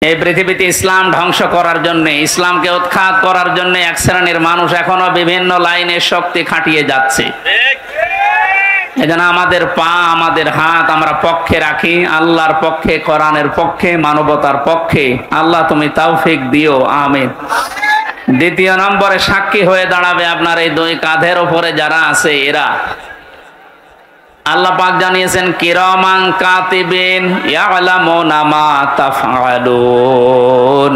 এই পৃথিবীতে ইসলাম ধ্বংস করার জন্য, ইসলামকে উৎখাত করার জন্য এক শ্রেণীর মানুষ এখনো বিভিন্ন লাইনে শক্তি খাটিয়ে যাচ্ছে। এজন্য আমাদের পা, আমাদের হাত আমরা পক্ষে রাখি, আল্লাহর পক্ষে, কোরআনের পক্ষে, মানবতার পক্ষে। আল্লাহ তুমি তৌফিক দিও, আমিন। দ্বিতীয় নম্বরে সাক্ষী হয়ে দাঁড়াবে আপনার এই দুই কাঁধের উপরে যারা আছে এরা। আল্লাহ পাক জানিয়েছেন কিরামান কাতিবিন ইয়ালামুনা মা তাফআলুন।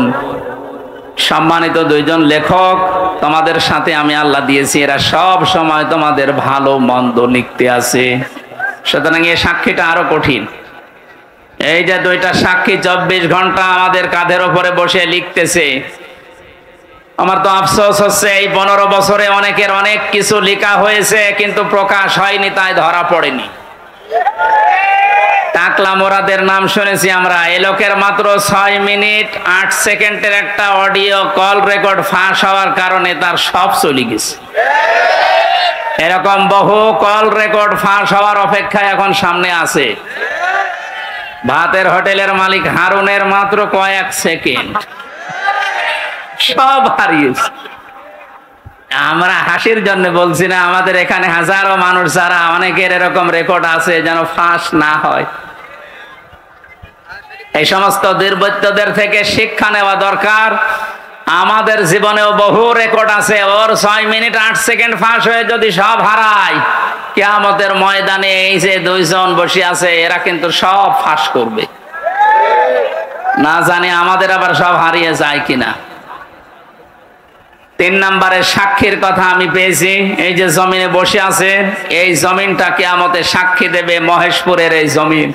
সম্মানিত দুইজন লেখক তোমাদের সাথে আমি আল্লাহ দিয়েছি, এরা সব সময় তোমাদের ভালো মন্দ লিখতে আছে। সুতরাং এই সাক্ষীটা আরো কঠিন। এই যে দুইটা সাক্ষী 24 ঘন্টা আমাদের কাঁধের উপরে বসে লিখতেছে। আমার তো আফসোস হচ্ছে এই 15 বছরে অনেকের অনেক কিছু লেখা হয়েছে কিন্তু প্রকাশ হয়নি, তাই ধরা পড়েনি। টাকলা মোরাদের নাম শুনেছি আমরা। এই লোকের মাত্র 6 মিনিট 8 সেকেন্ডের একটা অডিও কল রেকর্ড ফাঁস হওয়ার কারণে তার সব চলে গেছে। এরকম বহু কল রেকর্ড ফাঁস হওয়ার অপেক্ষায় এখন সামনে আছে। ভাতের হোটেলের মালিক হারুনের মাত্র কয়েক সেকেন্ড, সব হারিয়েছে। আমরা হাসির জন্য বলছি না, আমাদের এখানে হাজারো মানুষ যারা অনেকের এরকম রেকর্ড আছে যেন ফাঁস না হয়। এই সমস্ত দুর্বৃত্তদের থেকে শিক্ষা নেওয়া দরকার। আমাদের জীবনেও বহু রেকর্ড আছে, ওর 6 মিনিট 8 সেকেন্ড ফাঁস হয়ে যদি সব হারায়, কিয়ামতের ময়দানে এই যে দুইজন বসে আছে এরা কিন্তু সব ফাঁস করবে। না জানি আমাদের আবার সব হারিয়ে যায় কিনা। 3 নম্বরের সাক্ষীর কথা আমি পেয়েছি। এই যে জমিনে বসে আছে, এই জমিনটা কিয়ামতে সাক্ষী দেবে, মহেশপুরের এই জমিন।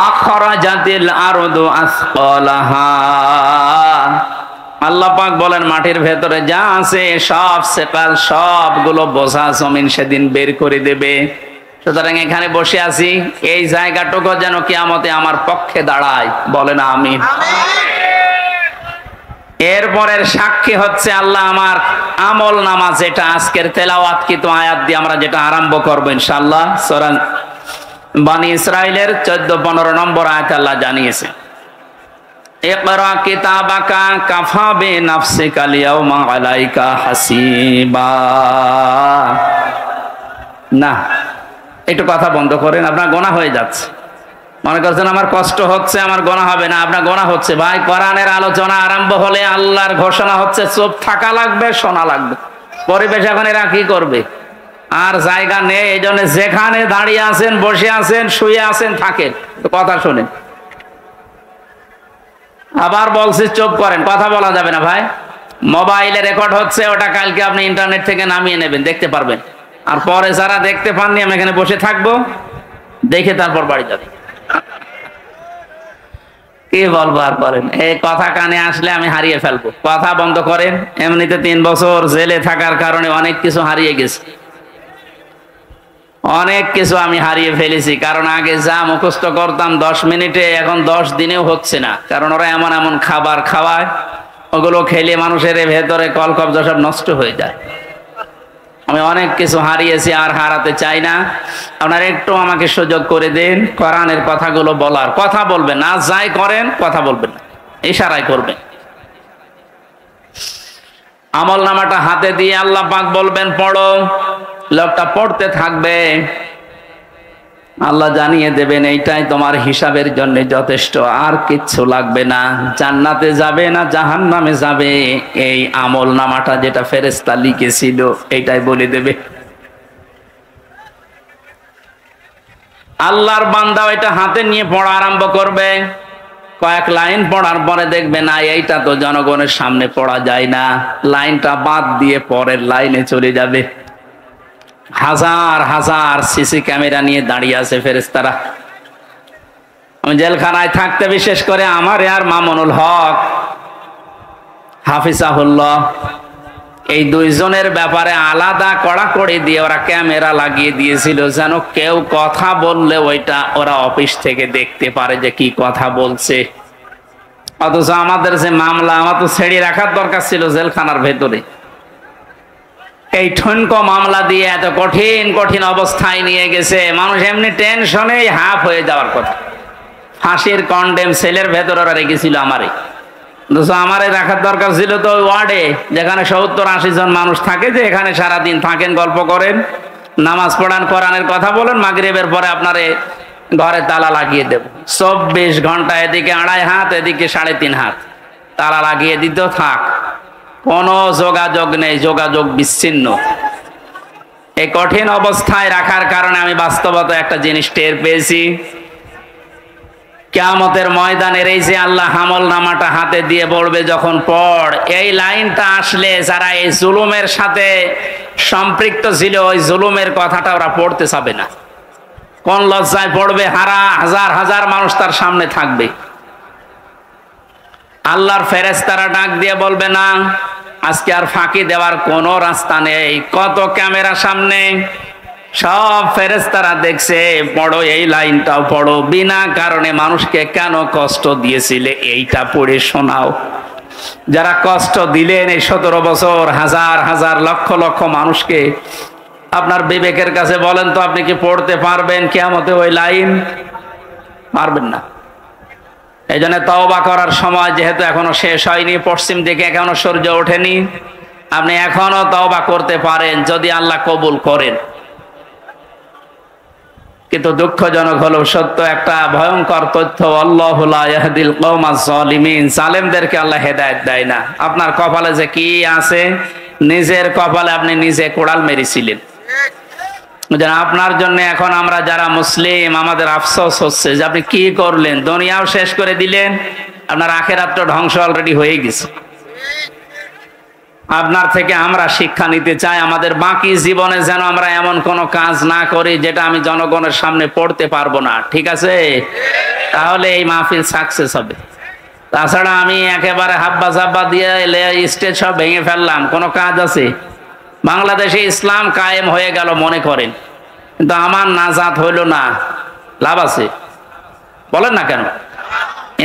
আখরাজাতিল আরদু আসকালাহা। আল্লাহ পাক বলেন মাটির ভেতরে যা আছে সব সেকাল, সবগুলো বোঝা জমিন সেদিন বের করে দেবে। সুতরাং এখানে বসে আছি, এই জায়গাটুকু যেন কিয়ামতে আমার পক্ষে দাঁড়ায়, বলেন আমিন। এরপরের সাক্ষী হচ্ছে আল্লাহ আমার আমল নামা, যেটা আজকের তেলাওয়াতকৃত আয়াত দিয়ে আমরা যেটা আরম্ভ করবো ইনশাআল্লাহ। সূরা বনী ইসরাইলের 14-15 নম্বর আয়াতে আল্লাহ জানিয়েছে, ইকরা কিতাবাকা কাফা বিনাফসিকা আল-ইয়াওমা আলাইকা হাসিবা। না, একটু কথা বন্ধ করেন, আপনার গোনা হয়ে যাচ্ছে। মনে করছেন আমার কষ্ট হচ্ছে, আমার গোনা হবে না, আপনার গোনা হচ্ছে। ভাই, কোরআনের আলোচনা আরম্ভ হলে আল্লাহর ঘোষণা হচ্ছে চুপ থাকা লাগবে, শোনা লাগবে। পরিবেশ এখন এরা কি করবে? আর জায়গা নেই, এই জন্য যেখানে দাঁড়িয়ে আছেন, বসে আছেন, শুয়ে আছেন, থাকেন, কথা শোনেন। আবার বলছি চুপ করেন, কথা বলা যাবে না ভাই। মোবাইলে রেকর্ড হচ্ছে, ওটা কালকে আপনি ইন্টারনেট থেকে নামিয়ে নেবেন, দেখতে পারবেন। আর পরে যারা দেখতে পাননি, আমি এখানে বসে থাকবো, দেখে তারপর বাড়ি যাবেন। কি বলবো আর করেন, এই কথা কানে আসলে আমি হারিয়ে ফেলবো। কথা বন্ধ করেন। এমনিতে 3 বছর জেলে থাকার কারণে অনেক কিছু হারিয়ে গেছে, অনেক কিছু আমি হারিয়ে ফেলেছি। কারণ আগে যা মুখস্থ করতাম 10 মিনিটে, এখন 10 দিনেও হচ্ছে না। কারণ ওরা এমন এমন খাবার খাওয়ায়, ওগুলো খেলে মানুষের ভেতরে কলকব্জা সব নষ্ট হয়ে যায়। আমি অনেক কিছু হারিয়েছি, আর হারাতে চাই না। আপনারা একটু আমাকে সুযোগ করে দিন কোরআনের কথাগুলো বলার। কথা বলবেন না, যাই করেন কথা বলবেন না, ইশারায় করবেন। আমল নামাটা হাতে দিয়ে আল্লাহ পাক বলবেন পড়ো, লোকটা পড়তে থাকবে। আল্লাহ জানিয়ে দেবেন এইটাই তোমার হিসাবের জন্য যথেষ্ট, আর কিচ্ছু লাগবে না। জান্নাতে যাবে না জাহান্নামে যাবে, এই আমল নামাটা যেটা ফেরেশতা লিখেছিল এইটাই বলে দেবে। আল্লাহর বান্দা এটা হাতে নিয়ে পড়া আরম্ভ করবে। কয়েক লাইন পড়ার পরে দেখবে না, এইটা তো জনগণের সামনে পড়া যায় না, লাইনটা বাদ দিয়ে পরের লাইনে চলে যাবে। হাজার হাজার সিসি ক্যামেরা নিয়ে দাঁড়িয়ে আছে ফেরেশতারা। আমি জেলখানায় থাকতে বিশেষ করে আমার আর মামুনুল হক হাফিজাহুল্লাহ, এই দুইজনের ব্যাপারে আলাদা কড়াকড়ি দিয়ে ওরা ক্যামেরা লাগিয়ে দিয়েছিল, যেন কেউ কথা বললে ওইটা ওরা অফিস থেকে দেখতে পারে যে কি কথা বলছে। অথচ আমাদের যে মামলা, আমার তো ছেড়ে রাখার দরকার ছিল জেলখানার ভেতরে। এই ঠনকো মামলা দিয়ে এত কঠিন কঠিন অবস্থায় নিয়ে গেছে, মানুষ এমনি টেনশনে হাফ হয়ে যাওয়ার কথা। ফাঁসির কন্ডেম সেলের ভেতর ওরা রেখেছিল আমারে। আমারে রাখার দরকার ছিল তো ওই ওয়ার্ডে, যেখানে 70-80 জন মানুষ থাকে, যে এখানে সারাদিন থাকেন, গল্প করেন, নামাজ পড়ান, কোরআনের কথা বলেন, মাগরিবের পরে আপনারে ঘরে তালা লাগিয়ে দেব। 24 ঘন্টা, এদিকে 2.5 হাত, এদিকে 3.5 হাত তালা লাগিয়ে দিত, থাক, কোনো যোগাযোগ নেই, যোগাযোগ বিচ্ছিন্ন। এই কঠিন অবস্থায় রাখার কারণে আমি বাস্তবতা একটা জিনিস টের পেয়েছি। কিয়ামতের ময়দানের এই যে আল্লাহ আমল নামাটা হাতে দিয়ে বলবে যখন পড়, এই লাইনটা আসলে যারা এই জুলুমের সাথে সম্পৃক্ত ছিল, ওই জুলুমের কথাটা ওরা পড়তে চাবে না। কোন লজ্জায় পড়বে, হাজার হাজার মানুষ তার সামনে থাকবে। আল্লাহর ফেরেশতারা ডাক দিয়ে বলবে, না, আজকে আর ফাঁকি দেওয়ার কোনো রাস্তা নেই। কত ক্যামেরা সামনে, সব ফেরেশতারা দেখছে, পড়ো, এই লাইনটাও পড়ো, বিনা কারণে মানুষকে কেন কষ্ট দিয়েছিলে এইটা পড়ে শোনাও। যারা কষ্ট দিলেন এই 17 বছর, হাজার হাজার লক্ষ লক্ষ মানুষকে, আপনার বিবেকের কাছে বলেন তো, আপনি কি পড়তে পারবেন কিয়ামতে ওই লাইন? পারবেন না। এই জন্য তওবা করার সময় যেহেতু এখনো শেষ হয়নি, পশ্চিম দিকে এখনো সূর্য ওঠেনি, আপনি এখনো তওবা করতে পারেন যদি আল্লাহ কবুল করেন। কিন্তু দুঃখজনক হলো সত্য একটা ভয়ঙ্কর তথ্য, আল্লাহু লা ইয়াহদিল কওমাজ জালিমিন, জালেমদেরকে আল্লাহ হেদায়েত দেয় না। আপনার কপালে যে কি আছে, নিজের কপালে আপনি নিজে কোড়াল মেরেছিলেন। আপনার জন্য এখন আমরা যারা মুসলিম, আমাদের আফসোস হচ্ছে যে আপনি কি করলেন, দুনিয়াও শেষ করে দিলেন, আপনার আখিরাতটা ধ্বংস অলরেডি হয়ে গেছে। আপনার থেকে আমরা শিক্ষা নিতে চাই, আমাদের বাকি জীবনে যেন আমরা এমন কোনো কাজ না করি যেটা আমি জনগণের সামনে পড়তে পারবো না, ঠিক আছে? তাহলে এই মাহফিল সাকসেস হবে। তাছাড়া আমি একেবারে হাব্বা জাব্বা দিয়ে স্টেজ সব ভেঙে ফেললাম, কোনো কাজ আছে? বাংলাদেশে ইসলাম কায়েম হয়ে গেল মনে করেন, কিন্তু আমার নাজাত হইল না, লাভ আছে? বলেন না কেন?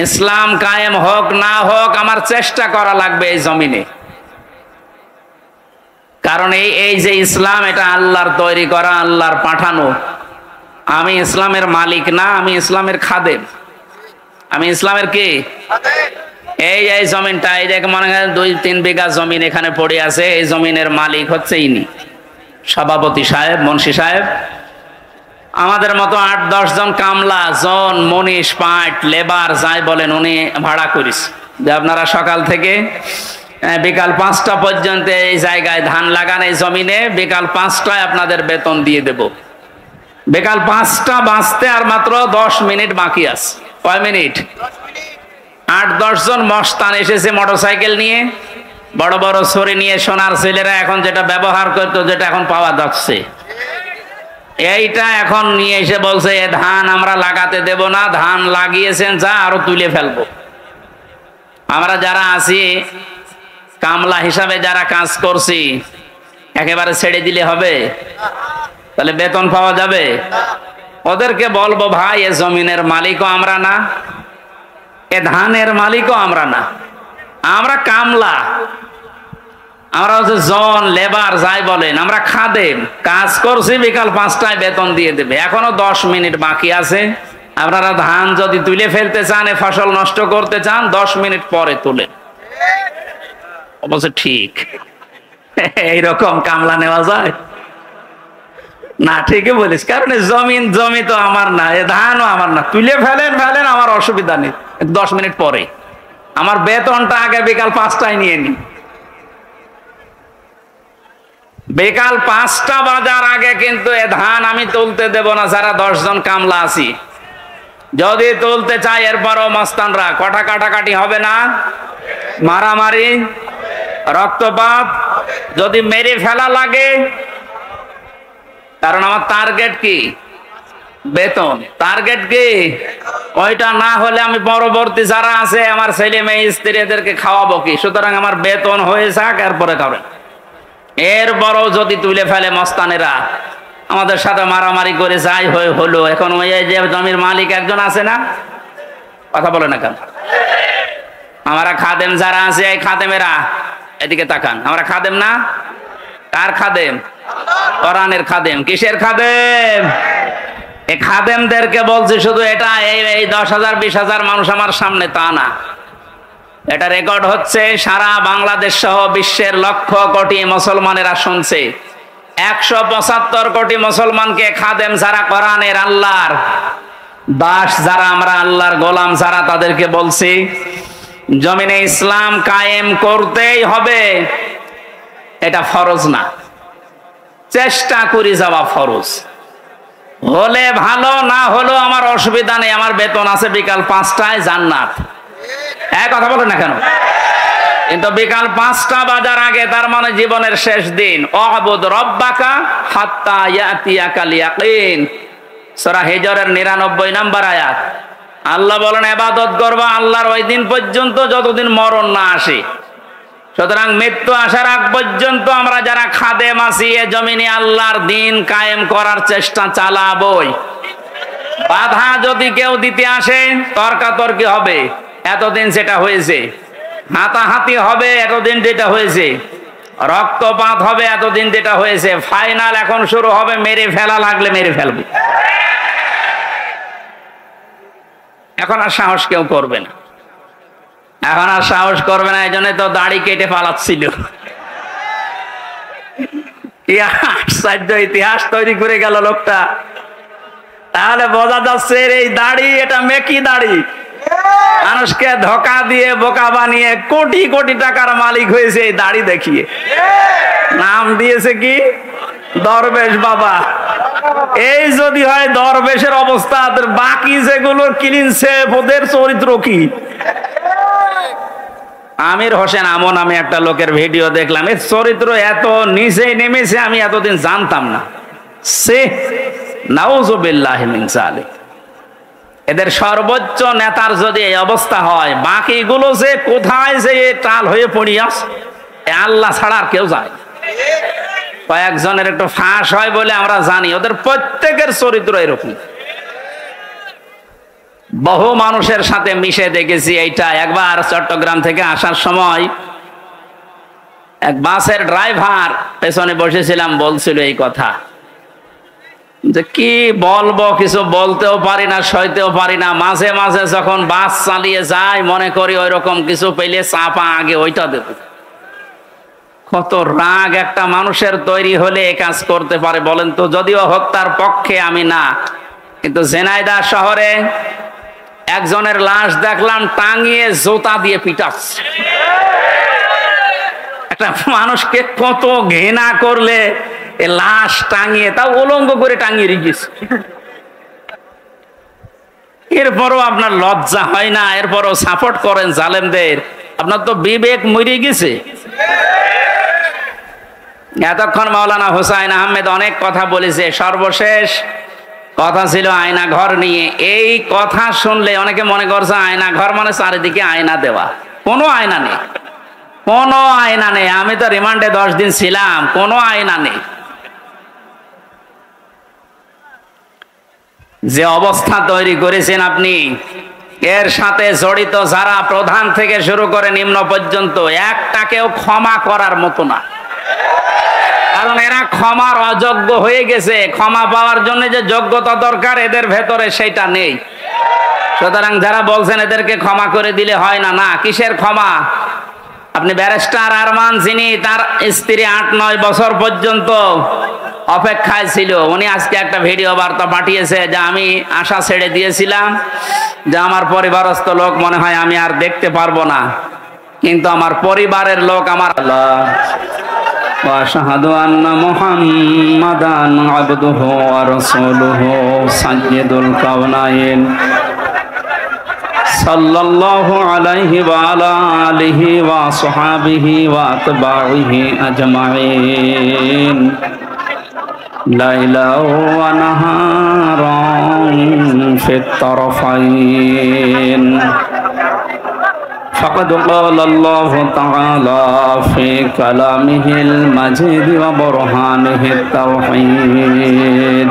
ইসলাম কায়েম হোক না হোক, আমার চেষ্টা করা লাগবে এই জমিনে। কারণ এই যে ইসলাম, এটা আল্লাহর তৈরি করা, আল্লাহর পাঠানো। আমি ইসলামের মালিক না, আমি ইসলামের খাদেম। আমি ইসলামের কি? এই জমিনটা, এই যে মনে হয় 2-3 বিঘা জমিন এখানে পড়ে আছে, এই জমিনের মালিক হচ্ছে ইনি, সভাপতি সাহেব, মুন্সি সাহেব। আমাদের মতো 8-10 জন কামলা, জন, মনীষ, পাট, লেবার যাই বলেন, উনি ভাড়া করিস যে আপনারা সকাল থেকে বিকাল 5টা পর্যন্ত এই জায়গায় ধান লাগান, এই জমিনে বিকাল 5টায় আপনাদের বেতন দিয়ে দেব। বিকাল 5টা বাজতে আর মাত্র 10 মিনিট বাকি আছে। কয় মিনিট? 8-10 জন মস্তান এসেছে মোটরসাইকেল নিয়ে, বড় বড় ছড়ি নিয়ে, সোনার ছেলেরা এখন যেটা ব্যবহার করতো, যেটা এখন পাওয়া যাচ্ছে, এইটা এখন নিয়ে এসে বলছে এ ধান আমরা লাগাতে দেব না, ধান লাগিয়েছেন যা, আরো তুলে ফেলবো। আমরা যারা আছি কামলা হিসাবে যারা কাজ করছি, একেবারে ছেড়ে দিলে হবে? তাহলে বেতন পাওয়া যাবে? ওদেরকে বলবো, ভাই এ জমিনের মালিকও আমরা না, এ ধানের মালিকও আমরা না, আমরা কামলা, আমরা হচ্ছে জন, লেবার যাই বলেন, আমরা খাদেম, কাজ করছি, বিকাল 5টায় বেতন দিয়ে দেবে। এখনো 10 মিনিট বাকি আছে, আপনারা ধান যদি তুলে ফেলতে চান, এ ফসল নষ্ট করতে চান, 10 মিনিট পরে তুলেন। অবশ্য ঠিক এইরকম কামলা নেওয়া যায় না? ঠিকই বলিস, কারণ জমি তো আমার না, এ ধানও আমার না, তুলে ফেলেন, আমার অসুবিধা নেই, 10 মিনিট পরে। আমার বেতনটা আগে বিকাল 5টায় নিয়ে নি। বিকাল 5টা বাজার আগে কিন্তু এ ধান আমি তুলতে দেব না, যারা 10 জন কামলা আছি। যদি তুলতে চাই, এরপরও মস্তানরা কটা কাটাকাটি হবে না, মারামারি, রক্তপাত, যদি মেরে ফেলা লাগে। কারণ আমার টার্গেট কি? বেতন। টার্গেট কি? ওইটা না হলে আমি পরবর্তী যারা আছে, আমার ছেলে মেয়ে স্ত্রী, এদেরকে খাওয়াবো কি? সুতরাং আমার বেতন হয়ে যাক, এরপরে খাবেন। এরপরও যদি তুলে ফেলে মস্তানেরা, আমাদের সাথে মারামারি করে যাই হলো। এখন ওই যে জমির মালিক একজন আছে না, কথা বলে না কেন? আমরা খাদেম যারা আছে, এই খাদেমেরা এদিকে তাকান, আমরা খাদেম না? কার খাদেম? কোরআনের খাদেম। কিসের খাদেম? এই খাদেমদেরকে বলছি শুধু এটা এই 10,000 20,000 মানুষ আমার সামনে তা না, এটা রেকর্ড হচ্ছে, সারা বাংলাদেশ সহ বিশ্বের লক্ষ কোটি মুসলমানেরা শুনছে। 175 কোটি মুসলমানকে খাদেম যারা কোরআনের আল্লাহর দাস, যারা আমরা আল্লাহর গোলাম যারা, তাদেরকে বলছি জমিনে ইসলাম কায়েম করতেই হবে। এটা ফরজ না, চেষ্টা করি যাওয়া ফরজ। হলে ভালো, না হলেও আমার অসুবিধা নেই, আমার বেতন আছে, বিকাল 5টায় জান্নাত। এক কথা বলেন না কেন? কিন্তু বিকাল 5টা বাজার আগে, তার মানে জীবনের শেষ দিন, অবুদ রব্বাকা হাত্তা ইয়াতিয়াকাল ইয়াকিন, সূরা হিজরের 99 নম্বর আয়াত। আল্লাহ বলেন ইবাদত করবা আল্লাহর ওই দিন পর্যন্ত যতদিন মরণ না আসে। সুতরাং মৃত্যু আসার আগ পর্যন্ত আমরা যারা খাদেম আছি এ জমিনে আল্লাহর দিন কায়েম করার চেষ্টা চালাবই। বাধা যদি কেউ দিতে আসে, তর্কাতর্কি হবে, এতদিন যেটা হয়েছে, হাতাহাতি হবে, এতদিন যেটা হয়েছে, রক্তপাত হবে, এতদিন যেটা হয়েছে, ফাইনাল এখন শুরু হবে, মেরে ফেলা লাগলে মেরে ফেলবে। এখন আর সাহস কেউ করবে না, এখন আর সাহস করবে না। এই জন্য তো দাড়ি কেটে পালাচ্ছিল। কি আশ্চর্য ইতিহাস তৈরি করে গেল লোকটা। তাহলে বোঝা যাচ্ছে এই দাড়ি, এটা মেকি দাড়ি, মানুষকে ধোকা দিয়ে বোকা বানিয়ে কোটি কোটি টাকার মালিক হয়েছে এই দাড়ি দেখিয়ে। নাম দিয়েছে কি? দরবেশ বাবা। এই যদি হয় দরবেশের অবস্থা, বাকি যেগুলো কিনছে ওদের চরিত্র কি? আমির হোসেন আমন আমি একটা লোকের ভিডিও দেখলাম, এর চরিত্র এত নিচে নেমেছে আমি এতদিন জানতাম না। সে নাউযুবিল্লাহি মিন যালিক। এদের সর্বোচ্চ নেতার যদি এই অবস্থা হয়, বাকিগুলো যে কোথায় যে টাল হয়ে পড়িয়াস, আল্লাহ ছাড়া আর কেউ যায়। কয়েকজনের একটু ফাঁস হয় বলে আমরা জানি, ওদের প্রত্যেকের চরিত্র এরকম। বহু মানুষের সাথে মিশে দেখেছি এইটা। একবার চট্টগ্রাম থেকে আসার সময় এক বাসের ড্রাইভার, পেছনে বসেছিলাম, বলছিল এই কথা যে কি বলবো, কিছু বলতেও পারি না, সইতেও পারি না। মাঝে মাঝে যখন বাস চালিয়ে যায় মনে করি ওই রকম কিছু পেলে চাপা আগে ওইটা দেব। কত রাগ একটা মানুষের তৈরি হলে এ কাজ করতে পারে বলেন তো? যদিও হত্যার পক্ষে আমি না, কিন্তু ঝিনাইদহ শহরে একজনের লাশ দেখলাম টাঙিয়ে জুতা দিয়ে পিটাচ্ছে। একটা মানুষকে কত ঘৃণা করলে লাশ টাঙিয়ে, তাও উলঙ্গ করে টাঙিয়ে রেখেছে। এরপরও আপনার লজ্জা হয় না? এরপরও সাপোর্ট করেন জালেমদের। আপনার তো বিবেক মরে গেছে। এতক্ষণ মাওলানা হুসাইন আহমেদ অনেক কথা বলেছে, সর্বশেষ কথা ছিল আয়না ঘর নিয়ে। এই কথা শুনলে অনেকে মনে করছে আয়না ঘর মানে চারিদিকে আয়না দেওয়া। কোনো আয়না নেই, কোনো আয়না নেই। আমি তো রিমান্ডে 10 দিন ছিলাম, কোনো আয়না নেই। যে অবস্থা তৈরি করেছেন আপনি, এর সাথে জড়িত যারা প্রধান থেকে শুরু করে নিম্ন পর্যন্ত, একটাকেও ক্ষমা করার মতো না। কারণ এরা ক্ষমার অযোগ্য হয়ে গেছে। ক্ষমা পাওয়ার জন্য যে যোগ্যতা দরকার এদের ভেতরে সেটা নেই। সুতরাং যারা বলছেন এদেরকে ক্ষমা করে দিলে হয় না, না, কিসের ক্ষমা? আপনি ব্যারিস্টার আরমান, যিনি তার স্ত্রী 8-9 বছর পর্যন্ত অপেক্ষায় ছিল, উনি আজকে একটা ভিডিও বার্তা পাঠিয়েছে যে আমি আশা ছেড়ে দিয়েছিলাম যে আমার পরিবারস্থ লোক মনে হয় আমি আর দেখতে পারবো না, কিন্তু আমার পরিবারের লোক আমার وأشهد أن محمدًا عبده ورسوله سيد الكونين صلى الله عليه وعلى آله وصحبه وأتباعه أجمعين ليلا ونهارا في الطرفين فقد قال الله تعالى في كلامه المجيد وبرهانه التوحيد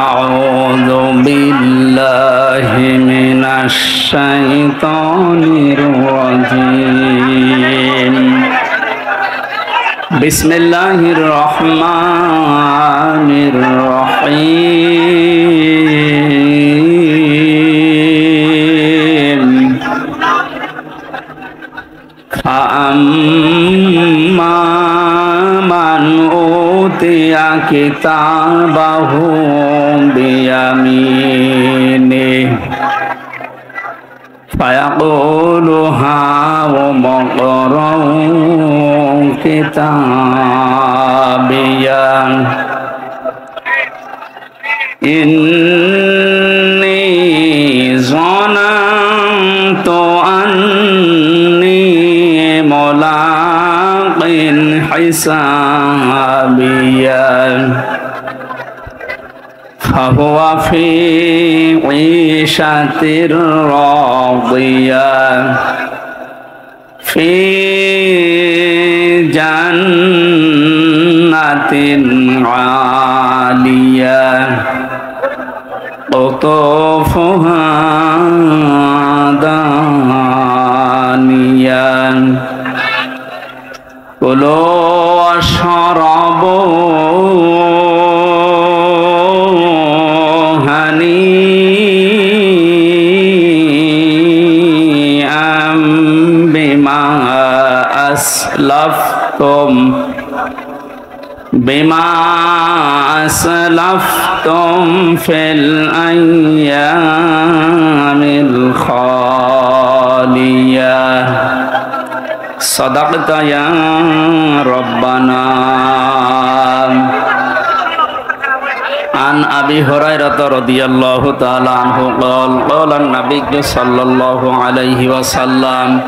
أعوذ بالله من الشيطان الرجيم বিসমিল্লাহির রহমানির রহিম ফাআম্মা মান উতিয়া কিতাবাহু বিয়ামিনিহি ফায়াকুলু হাউম ইকরাউ কিতাবিয়া ইন্নী যানানতু আন্নী মুলাকিন হিসাবিয়া فهو في عيشة راضية في جنة عالية قطوفها دانية كلوا واشربوا بما أسلفتم في الأيام الخالية صدقت يا ربنا عن أبي هريرة رضي الله تعالى عنه قال قال النبي صلى الله عليه وسلم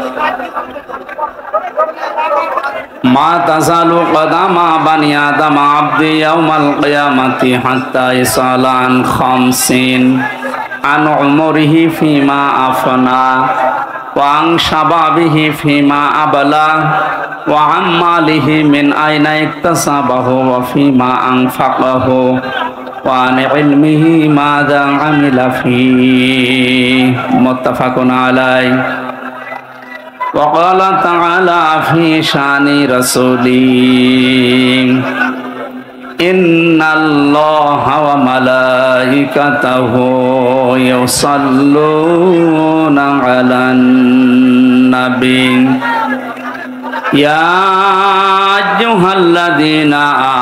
ما تزال قدم بني آدم عبد يوم القيامة حتى يسأل عن 50 عن عمره فيما أفنى وعن شبابه فيما أبلى وعن ماله من أين اكتسبه وفيما أنفقه وعن علمه ماذا عمل فيه متفق عليه وقال تعالى في شان رسوله إن الله وملائكته يصلون على النبي يا أيها الذين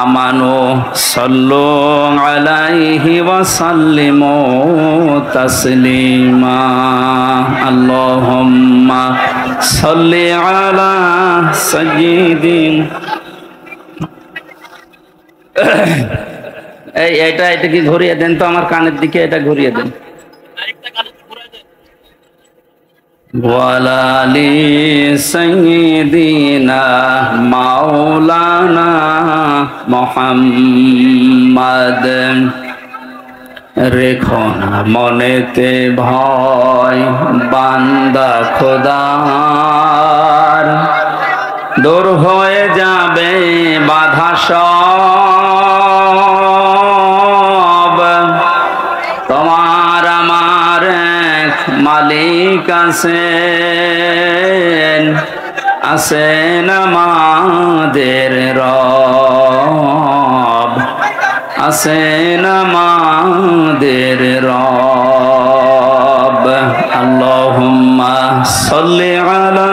آمنوا صلوا عليه وسلموا تسليما اللهم صل على سيدنا এটা কি ঘুরিয়ে দেন তো আমার কানের দিকে এটা ঘুরিয়ে দেন ওয়ালালি সাইয়্যিদিনা মাওলানা মুহাম্মদ রেখো না মনেতে ভয় বান্দা খোদার দূর হয়ে যাবে বাধা সব তোমার আমার এক মালিক আছেন আমাদের রব আছেন আমাদের রব আল্লাহুম্মা সাল্লি আলা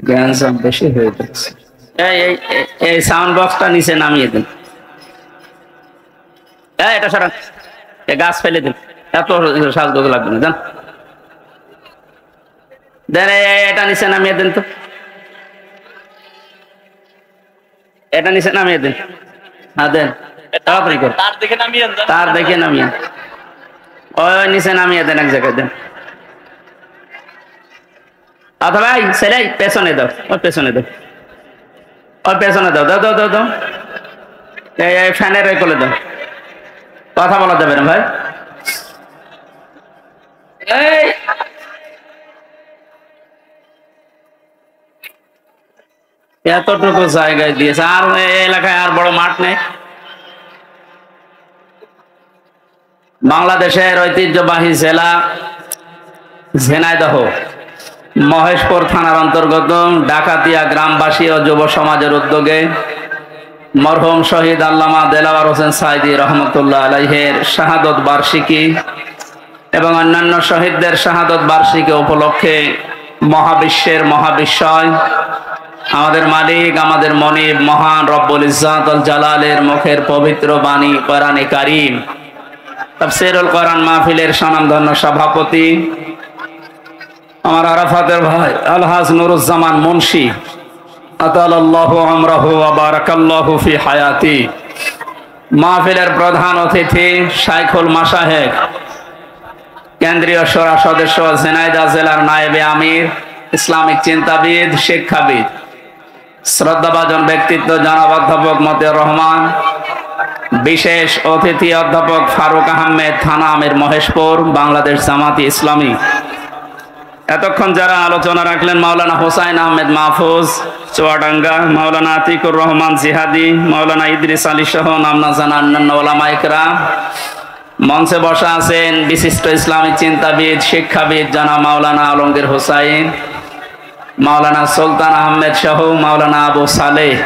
জ্ঞান সব বেশি হয়ে যাচ্ছে এই সাউন্ড বক্সটা নিচে নামিয়ে দিন এটা সরান গাছ ফেলে দিন এত সাজগোজ লাগবে না জান দেন এটা নিচে নামিয়ে দেন তো এটা নিচে নামিয়ে দেন হ্যাঁ দেন তাড়াতাড়ি করে তার দেখে নামিয়ে ওই নিচে নামিয়ে দেন এক জায়গায় দেন অথবা ভাই ছেলে পেছনে দাও ওই পেছনে দাও ওই পেছনে দাও দাও দাও দাও দাও এই ফ্যানের ওই কোলে দাও কথা বলা যাবে না ভাই এই এতটুকু জায়গায় দিয়েছে আর এলাকায় আর বড় মাঠ নেই বাংলাদেশের ঐতিহ্যবাহী জেলা ঝিনাইদহ মহেশপুর থানার অন্তর্গত ডাকাতিয়া গ্রামবাসী ও যুব সমাজের উদ্যোগে মরহুম শহীদ আল্লামা দেলাওয়ার হোসেন সাঈদী রহমতুল্লাহ আলাইহের শাহাদত বার্ষিকী এবং অন্যান্য শহীদদের শাহাদত বার্ষিকী উপলক্ষে মহাবিশ্বের মহাবিশ্বয় আমাদের মালিক আমাদের মনিব মহান রব্বুল ইজ্জাত আল জালালের মুখের পবিত্র বাণী কোরআনে কারীম তাফসীরুল কোরআন মাহফিলের স্বনামধন্য সভাপতি আমার আরাফাতের ভাই আলহাজ নুরুজ্জামান মুন্সি আতালাল্লাহু আমরাহু ওয়া বারাকাল্লাহু ফি হায়াতি, মাহফিলের প্রধান অতিথি শাইখুল মাশায়েখ কেন্দ্রীয় শোরা সদস্য ঝিনাইদহ জেলার নায়েবে আমির ইসলামিক চিন্তাবিদ শিক্ষাবিদ শ্রদ্ধাভাজন ব্যক্তিত্ব জনাব অধ্যাপক মতিউর রহমান, বিশেষ অতিথি অধ্যাপক ফারুক আহমেদ থানা আমির মহেশপুর বাংলাদেশ জামাতি ইসলামী। এতক্ষণ যারা আলোচনা রাখলেন মাওলানা হোসাইন আহমেদ মাহফুজ চুয়াডাঙ্গা, মাওলানা আতিকুর রহমান জিহাদি, মাওলানা ইদ্রিস আলী সহ নামনা জানা অন্যান্য ওলামা ইকরাম। মঞ্চে বসা আছেন বিশিষ্ট ইসলামিক চিন্তাবিদ শিক্ষাবিদ জনাব মাওলানা আলমগীর হোসাইন, মাওলানা সুলতান আহমেদ সহ মাওলানা আবু সালেহ।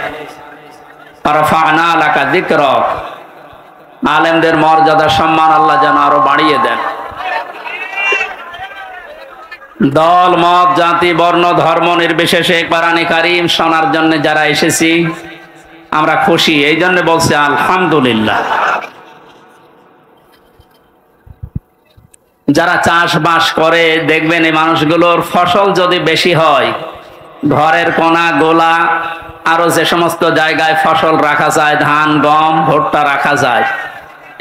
রাফা'না লাকা যিকরাক, আলেমদের মর্যাদা সম্মান আল্লাহ যেন আরো বাড়িয়ে দেন। দল মত জাতি বর্ণ ধর্ম নির্বিশেষে কোরআনে কারীম শোনার জন্য যারা এসেছি আমরা খুশি, এই জন্য বলছি আলহামদুলিল্লাহ। যারা চাষবাস করে দেখবেন এই মানুষগুলোর ফসল যদি বেশি হয়, ঘরের কোনা গোলা আরো যে সমস্ত জায়গায় ফসল রাখা যায়, ধান গম ভুট্টা রাখা যায়,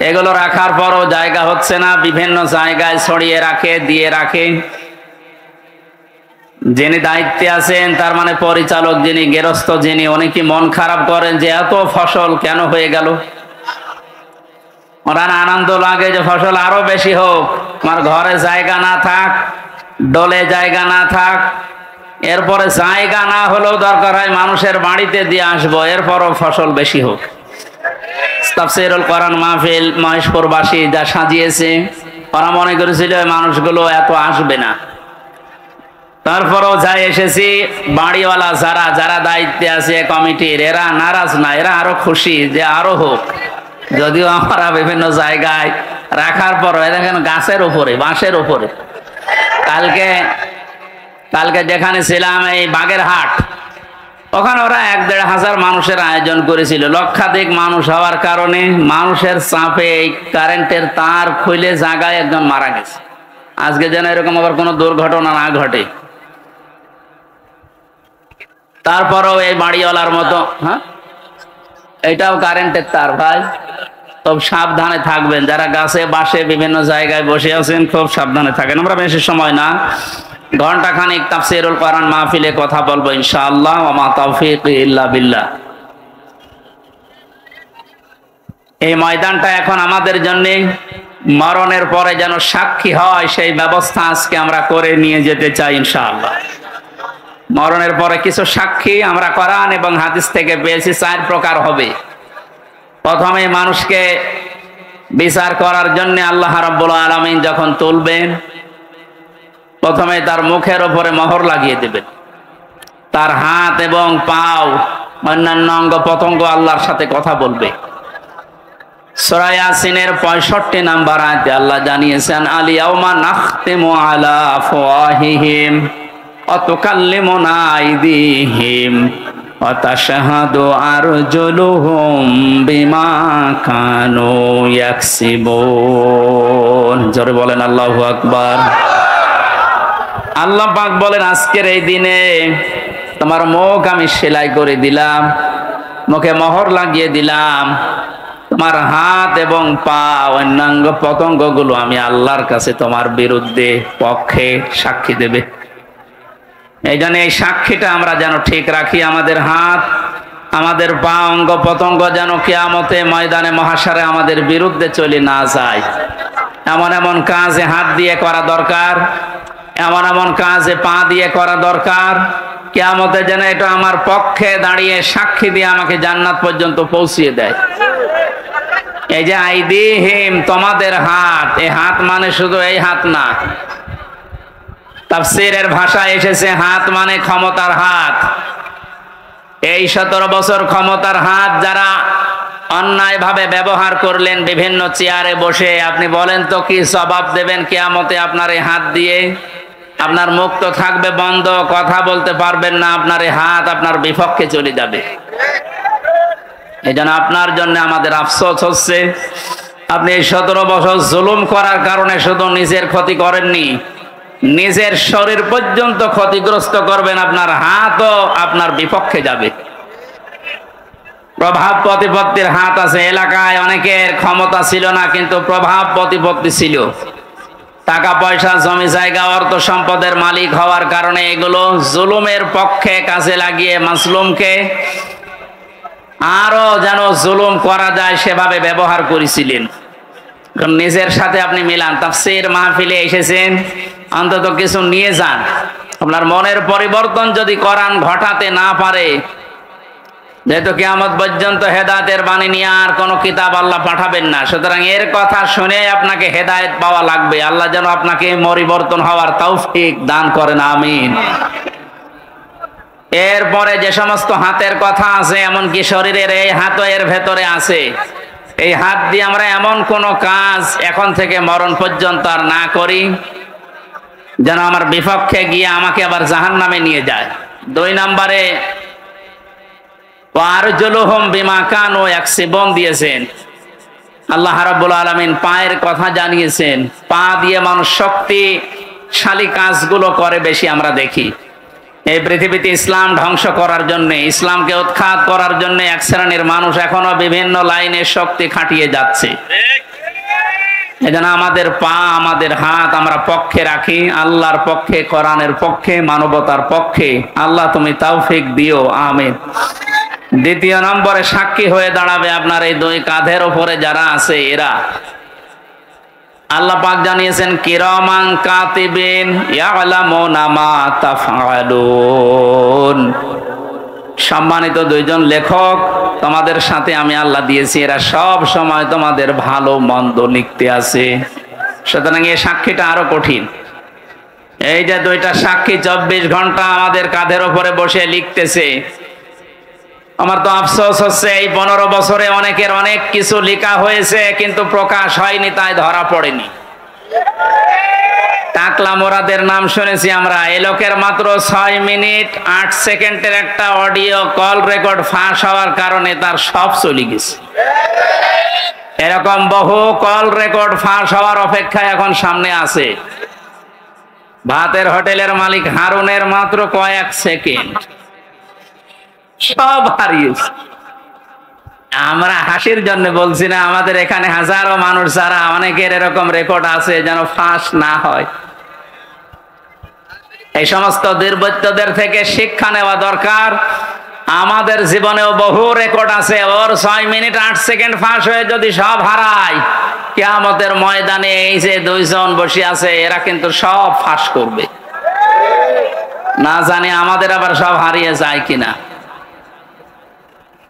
এগুলো রাখার পরও জায়গা হচ্ছে না, বিভিন্ন জায়গায় ছড়িয়ে রাখে দিয়ে রাখে। যিনি দায়িত্বে আছেন তার মানে পরিচালক যিনি গেরস্থ যিনি, উনি কি মন খারাপ করেন যে এত ফসল কেন হয়ে গেল? ওনার আনন্দ লাগে যে ফসল আরো বেশি হোক, আমার ঘরে জায়গা না থাক, ডলে জায়গা না থাক, এরপরে জায়গা না হলেও দরকার হয় মানুষের বাড়িতে দিয়ে আসবো, এরপরও ফসল বেশি হোক। তাফসীরুল কোরআন মাহফিল মহেশপুরবাসী যা সাজিয়েছে, ওরা মনে করেছিল মানুষগুলো এত আসবে না, তারপরেও যাই এসেছি বাড়িওয়ালা যারা যারা দায়িত্বে আছে কমিটির, এরা নারাজ না, এরা আরো খুশি যে আরো হোক। যদিও আমরা বিভিন্ন জায়গায় রাখার পর দেখেন গাছের উপরে বাঁশের উপরে, কালকে যেখানে ছিলাম এই বাগেরহাট, ওখানে ওরা 1-1.5 হাজার মানুষের আয়োজন করেছিল। লক্ষাধিক মানুষ হওয়ার কারণে মানুষের চাপে এই কারেন্টের তার খুলে জায়গায় একজন মারা গেছে। আজকে যেন এরকম আবার কোনো দুর্ঘটনা না ঘটে। তারপরেও এই বাড়িওয়ালার মতো, হ্যাঁ এটাও কারেন্টের তার ভাই, খুব সাবধানে থাকবেন। যারা গাছে বাসে বিভিন্ন জায়গায় বসে আছেন খুব সাবধানে থাকেন। আমরা বেশি সময় না, ঘন্টাখানিক তাফসীরুল কোরআন মাহফিলে কথা বলবো ইনশাআল্লাহ। ওয়া মা তাওফীকি ইল্লা বিল্লাহ। এই ময়দানটা এখন আমাদের জন্য মরণের পরে যেন সাক্ষী হয়, সেই ব্যবস্থা আজকে আমরা করে নিয়ে যেতে চাই ইনশাআল্লাহ। মরণের পরে কিছু সাক্ষী আমরা কোরআন এবং হাদিস থেকে পেয়েছি, 4 প্রকার হবে। প্রথমে মানুষকে বিচার করার জন্য আল্লাহ রাব্বুল আলামিন যখন তুলবেন, প্রথমে তার মুখের উপরে মোহর লাগিয়ে দেবেন, তার হাত এবং পাও অন্যান্য অঙ্গ প্রত্যঙ্গ আল্লাহর সাথে কথা বলবে। সূরা ইয়াসিনের 65 নম্বর আয়াতে আল্লাহ জানিয়েছেন, আল ইয়াউমা নাখতিমু আলা আফওয়াহিহিম ওয়া তুকাল্লিমুনা আইদিহিম ওয়া তাশহাদু আরজুলুহুম বিমা কানু ইয়াকসিবুন। জোরে বলেন আল্লাহু আকবার। আল্লাহ পাক বলেন, আজকের এই দিনে তোমার মুখ আমি সেলাই করে দিলাম, মুখে মোহর লাগিয়ে দিলাম, তোমার হাত এবং পা অন্যাঙ্গ পতঙ্গগুলো আমি আল্লাহর কাছে তোমার বিরুদ্ধে পক্ষে সাক্ষী দেবে। এই জন্য এই সাক্ষীটা আমরা যেন ঠিক রাখি। আমাদের হাত আমাদের পা অঙ্গ পতঙ্গ যেন কিয়ামতে ময়দানে মহাশারে আমাদের বিরুদ্ধে চলে না যায়। এমন এমন কাজে হাত দিয়ে করা দরকার, এমন এমন কাজে পা দিয়ে করা দরকার, কিয়ামতে যেন এটা আমার পক্ষে দাঁড়িয়ে সাক্ষী দিয়ে আমাকে জান্নাত পর্যন্ত পৌঁছিয়ে দেয়। এই যে আইদিহিম তোমাদের হাত, এই হাত মানে শুধু এই হাত না, তাফসীরের ভাষায় এসেছে হাত মানে ক্ষমতার হাত। এই 17 বছর ক্ষমতার হাত যারা অন্যায়ভাবে ব্যবহার করলেন বিভিন্ন চেয়ারে বসে, আপনি বলেন তো কি জবাব দেবেন কিয়ামতে আপনার এই হাত দিয়ে? আপনার মুখ তো থাকবে বন্ধ, কথা বলতে পারবেন না, আপনার এই হাত আপনার বিপক্ষে চলে যাবে। এই জন্য আপনার জন্য আমাদের আফসোস হচ্ছে, আপনি এই 17 বছর জুলুম করার কারণে শুধু নিজের ক্ষতি করেননি, নিজের শরীর পর্যন্ত ক্ষতিগ্রস্ত করবেন, আপনার হাতও আপনার বিপক্ষে যাবে। প্রভাব প্রতিপত্তির হাত আছে। এলাকায় অনেকের ক্ষমতা ছিল না, কিন্তু প্রভাব প্রতিপত্তি ছিল, টাকা পয়সা জমি জায়গা অর্থ সম্পদের মালিক হওয়ার কারণে এগুলো জুলুমের পক্ষে কাজে লাগিয়ে মাজলুমকে আরো যেন জুলুম করা যায় সেভাবে ব্যবহার করেছিলেন। নিজের সাথে আপনি মিলান, তাফসীর মাহফিলে এসেছেন, অন্তত কিছু নিয়ে যান। আপনার মনের পরিবর্তন যদি কোরআন ঘটাতে না পারে, যেহেতু কিয়ামত পর্যন্ত হেদায়েতের বাণী নিয়ে আর কোনো কিতাব আল্লাহ পাঠাবেন না, সুতরাং এর কথা শুনে আপনাকে হেদায়েত পাওয়া লাগবে। আল্লাহ যেন আপনাকে পরিবর্তন হওয়ার তৌফিক দান করেন, আমিন। এরপরে যে সমস্ত হাতের কথা আছে, এমনকি শরীরের এই হাতও এর ভেতরে আছে। এই হাত দিয়ে আমরা এমন কোন কাজ এখন থেকে মরণ পর্যন্ত আর না করি যেন আমার বিপক্ষে গিয়ে আমাকে আবার জাহান্নামে নিয়ে যায়। 2 নম্বরে ওয়ারজুলুহুম বিমা কানু ইয়াকসিবুন দিয়েছেন। আল্লাহ রাব্বুল আলামিন পায়ের কথা জানিয়েছেন। পা দিয়ে মানুষ শক্তিশালী কাজগুলো করে বেশি আমরা দেখি। এই পৃথিবীতে ইসলাম ধ্বংস করার জন্য, ইসলামকে উৎখাত করার জন্য এক শ্রেণীর মানুষ এখনো বিভিন্ন লাইনে শক্তি খাটিয়ে যাচ্ছে। এজন্য আমাদের পা আমাদের হাত আমরা পক্ষে রাখি, আল্লাহর পক্ষে, কোরআনের পক্ষে, মানবতার পক্ষে। আল্লাহ তুমি তৌফিক দিও, আমিন। 2 নম্বরে সাক্ষী হয়ে দাঁড়াবে আপনার এই 2 কাঁধের উপরে যারা আছে এরা। আল্লাহ পাক জানিয়েছেন কিরামান কাতিবিন ইয়ালামুনা মা তাফআলুন। সম্মানিত 2 জন লেখক তোমাদের সাথে আমি আল্লাহ দিয়েছি, এরা সব সময় তোমাদের ভালো মন্দ লিখতে আছে। সুতরাং এই সাক্ষীটা আরো কঠিন। এই যে 2টা সাক্ষী 24 ঘন্টা আমাদের কাঁধের উপরে বসে লিখতেছে। আমার তো আফসোস হচ্ছে এই 15 বছরে অনেকের অনেক কিছু লেখা হয়েছে কিন্তু প্রকাশ হয়নি, তাই ধরা পড়েনি। টাকলা মোরাদের নাম শুনেছি আমরা। এই লোকের মাত্র 6 মিনিট 8 সেকেন্ডের একটা অডিও কল রেকর্ড ফাঁস হওয়ার কারণে তার সব চলে গেছে। এরকম বহু কল রেকর্ড ফাঁস হওয়ার অপেক্ষায় এখন সামনে আছে। ভাতের হোটেলের মালিক হারুনের মাত্র কয়েক সেকেন্ড, সব হারিয়েছে। আমরা হাসির জন্য বলছি না, আমাদের এখানে হাজারো মানুষ যারা অনেকের এরকম রেকর্ড আছে যেন ফাঁস না হয়। এই সমস্ত দুর্বৃত্তদের থেকে শিক্ষা নেওয়া দরকার। আমাদের জীবনেও বহু রেকর্ড আছে, ওর 6 মিনিট 8 সেকেন্ড ফাঁস হয়ে যদি সব হারায়, কিয়ামতের ময়দানে এই যে 2 জন বসে আছে এরা কিন্তু সব ফাঁস করবে। না জানি আমাদের আবার সব হারিয়ে যায় কিনা।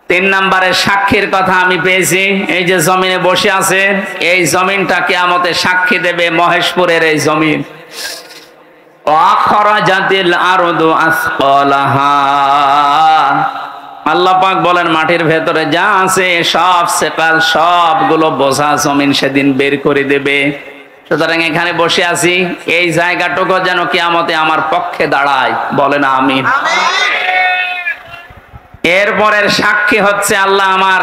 3 নম্বরের সাক্ষীর কথা আমি পেয়েছি। এই যে জমিনে বসে আছে, এই জমিনটা কিয়ামতে সাক্ষী দেবে, মহেশপুরের এই জমিন। আখরাজাতিল আরদু আসকালাহা। আল্লাহ পাক বলেন মাটির ভেতরে যা আছে সব সেকাল, সবগুলো বোঝা জমিন সেদিন বের করে দেবে। সুতরাং এখানে বসে আছি, এই জায়গাটুকু যেন কিয়ামতে আমার পক্ষে দাঁড়ায়, বলেন আমিন। এরপরের সাক্ষী হচ্ছে আল্লাহ আমার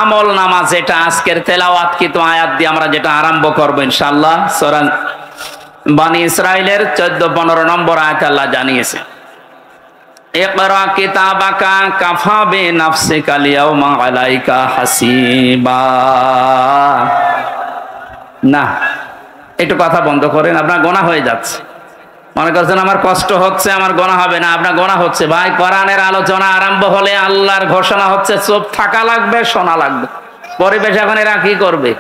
আমল নামা, যেটা আজকের তেলাওয়াতকৃত আয়াত দিয়ে আমরা যেটা আরম্ভ করবো ইনশাআল্লাহ। সূরা বনী ইসরাইলের 14-15 নম্বর আয়াত আল্লাহ জানিয়েছে, ইকরা কিতাবাকা কাফা বিনাফসিকা আল-ইয়াওমা আলাইকা হাসিবা। না, একটু কথা বন্ধ করেন, আপনার গোনা হয়ে যাচ্ছে। মনে করছেন আমার কষ্ট হচ্ছে, আমার গোনা হবে না, আপনার গোনা হচ্ছে। ভাই, কোরআনের আলোচনা আরম্ভ হলে আল্লাহর ঘোষণা হচ্ছে চুপ থাকা লাগবে, শোনা লাগবে। পরিবেশ এখন এরা কি করবে?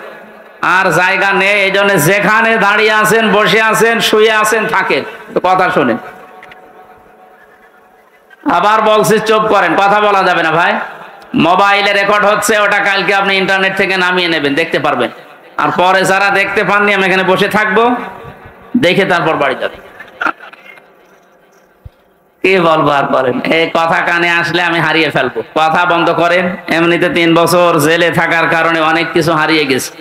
আর জায়গা নেই, এই জন্য যেখানে দাঁড়িয়ে আছেন, বসে আছেন, শুয়ে আছেন, থাকেন, কথা শোনেন। আবার বলছি চুপ করেন, কথা বলা যাবে না ভাই। মোবাইলে রেকর্ড হচ্ছে, ওটা কালকে আপনি ইন্টারনেট থেকে নামিয়ে নেবেন, দেখতে পারবেন। আর পরে যারা দেখতে পাননি, আমি এখানে বসে থাকবো, দেখে তারপর বাড়ি যাবেন। কি বলবো আর করেন, এই কথা কানে আসলে আমি হারিয়ে ফেলবো। কথা বন্ধ করেন। এমনিতে 3 বছর জেলে থাকার কারণে অনেক কিছু হারিয়ে গেছে,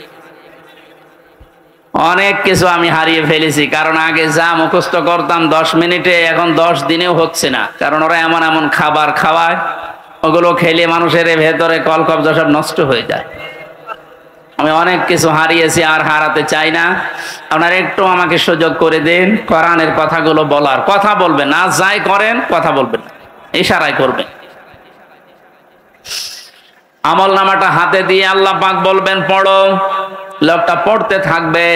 অনেক কিছু আমি হারিয়ে ফেলেছি। কারণ আগে যা মুখস্থ করতাম 10 মিনিটে, এখন 10 দিনেও হচ্ছে না। কারণ ওরা এমন এমন খাবার খাওয়ায়, ওগুলো খেলে মানুষের ভেতরে কলকব্জা সব নষ্ট হয়ে যায়। আমি অনেক কিছু হারিয়েছি, আর হারাতে চাই না। আপনারা একটু আমাকে সুযোগ করে দিন কোরআনের কথাগুলো বলার। কথা বলবেন না, যাই করেন কথা বলবেন, ইশারায় করবেন। আমল নামাটা হাতে দিয়ে আল্লাহ পাক বলবেন পড়ো, লোকটা পড়তে থাকবে।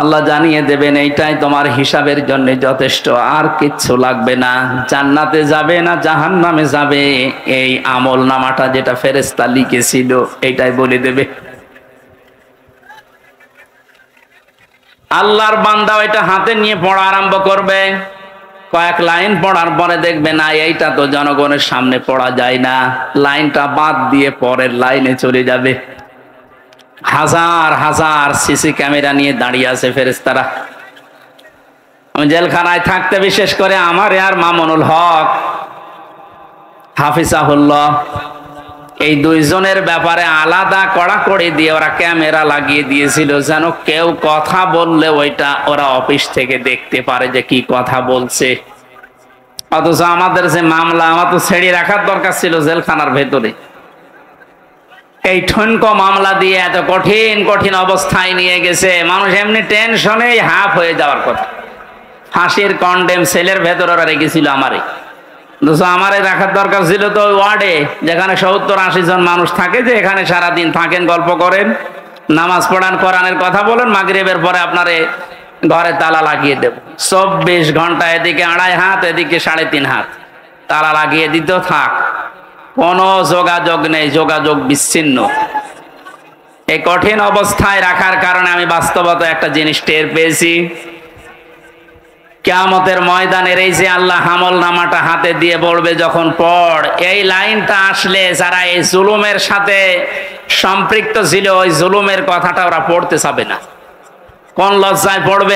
আল্লাহ জানিয়ে দেবেন এইটাই তোমার হিসাবের জন্য যথেষ্ট, আর কিচ্ছু লাগবে না। জান্নাতে যাবে না জাহান্নামে যাবে, এই আমল নামাটা যেটা ফেরেশতা লিখেছিল এইটাই বলে দেবে। আল্লাহর বান্দা এটা হাতে নিয়ে পড়া আরম্ভ করবে। কয়েক লাইন পড়ার পরে দেখবে না, এইটা তো জনগণের সামনে পড়া যায় না, লাইনটা বাদ দিয়ে পরের লাইনে চলে যাবে। হাজার হাজার সিসি ক্যামেরা নিয়ে দাঁড়িয়ে আছে ফেরেশতারা। আমি জেলখানায় থাকতে বিশেষ করে আমার আর মামুনুল হক হাফিজাহুল্লাহ, এই 2 জনের ব্যাপারে আলাদা কড়াকড়ি দিয়ে ওরা ক্যামেরা লাগিয়ে দিয়েছিল, যেন কেউ কথা বললে ওইটা ওরা অফিস থেকে দেখতে পারে যে কি কথা বলছে। অথচ আমাদের যে মামলা, আমার তো ছেড়ে রাখার দরকার ছিল জেলখানার ভেতরে। এই ঠনকো মামলা দিয়ে এত কঠিন কঠিন অবস্থায় নিয়ে গেছে, মানুষ এমনি টেনশনে হাফ হয়ে যাওয়ার কথা। ফাঁসির কন্ডেম সেলের ভেতর ওরা রেখেছিল আমারে। আমারে রাখার দরকার ছিল তো ওই ওয়ার্ডে, যেখানে 70-80 জন মানুষ থাকে, যে এখানে সারাদিন থাকেন, গল্প করেন, নামাজ পড়ান, কোরআনের কথা বলেন, মাগরিবের পরে আপনারে ঘরে তালা লাগিয়ে দেব। 24 ঘন্টা এদিকে 2.5 হাত, এদিকে 3.5 হাত তালা লাগিয়ে দিত, থাক, কোনো যোগাযোগ নেই, যোগাযোগ বিচ্ছিন্ন। এই কঠিন অবস্থায় রাখার কারণে আমি বাস্তবতা একটা জিনিস টের পেয়েছি। কিয়ামতের ময়দানের এই যে আল্লাহ আমল নামাটা হাতে দিয়ে বলবে যখন পড়, এই লাইনটা আসলে যারা এই জুলুমের সাথে সম্পৃক্ত ছিল, ওই জুলুমের কথাটা ওরা পড়তে চাবে না। কোন লজ্জায় পড়বে,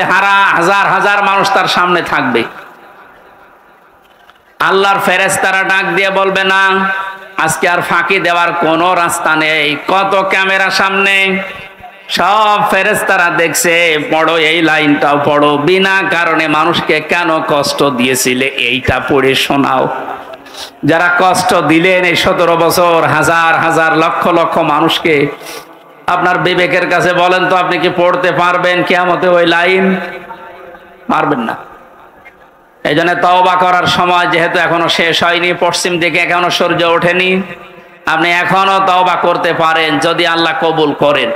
হাজার হাজার মানুষ তার সামনে থাকবে। আল্লাহর ফেরেশতারা ডাক দিয়ে বলবে না, আজকে আর ফাঁকি দেওয়ার কোনো রাস্তা নেই। কত ক্যামেরা সামনে, সব ফেরেশতারা দেখছে, পড়ো, এই লাইনটাও পড়ো, বিনা কারণে মানুষকে কেন কষ্ট দিয়েছিলে এইটা পড়ে শোনাও। যারা কষ্ট দিলেন এই 17 বছর, হাজার হাজার লক্ষ লক্ষ মানুষকে, আপনার বিবেকের কাছে বলেন তো, আপনি কি পড়তে পারবেন কিয়ামতে ওই লাইন? পারবেন না। এই জন্য তওবা করার সময় যেহেতু এখনো শেষ হয়নি, পশ্চিম দিকে এখনো সূর্য ওঠেনি, আপনি এখনো তওবা করতে পারেন যদি আল্লাহ কবুল করেন।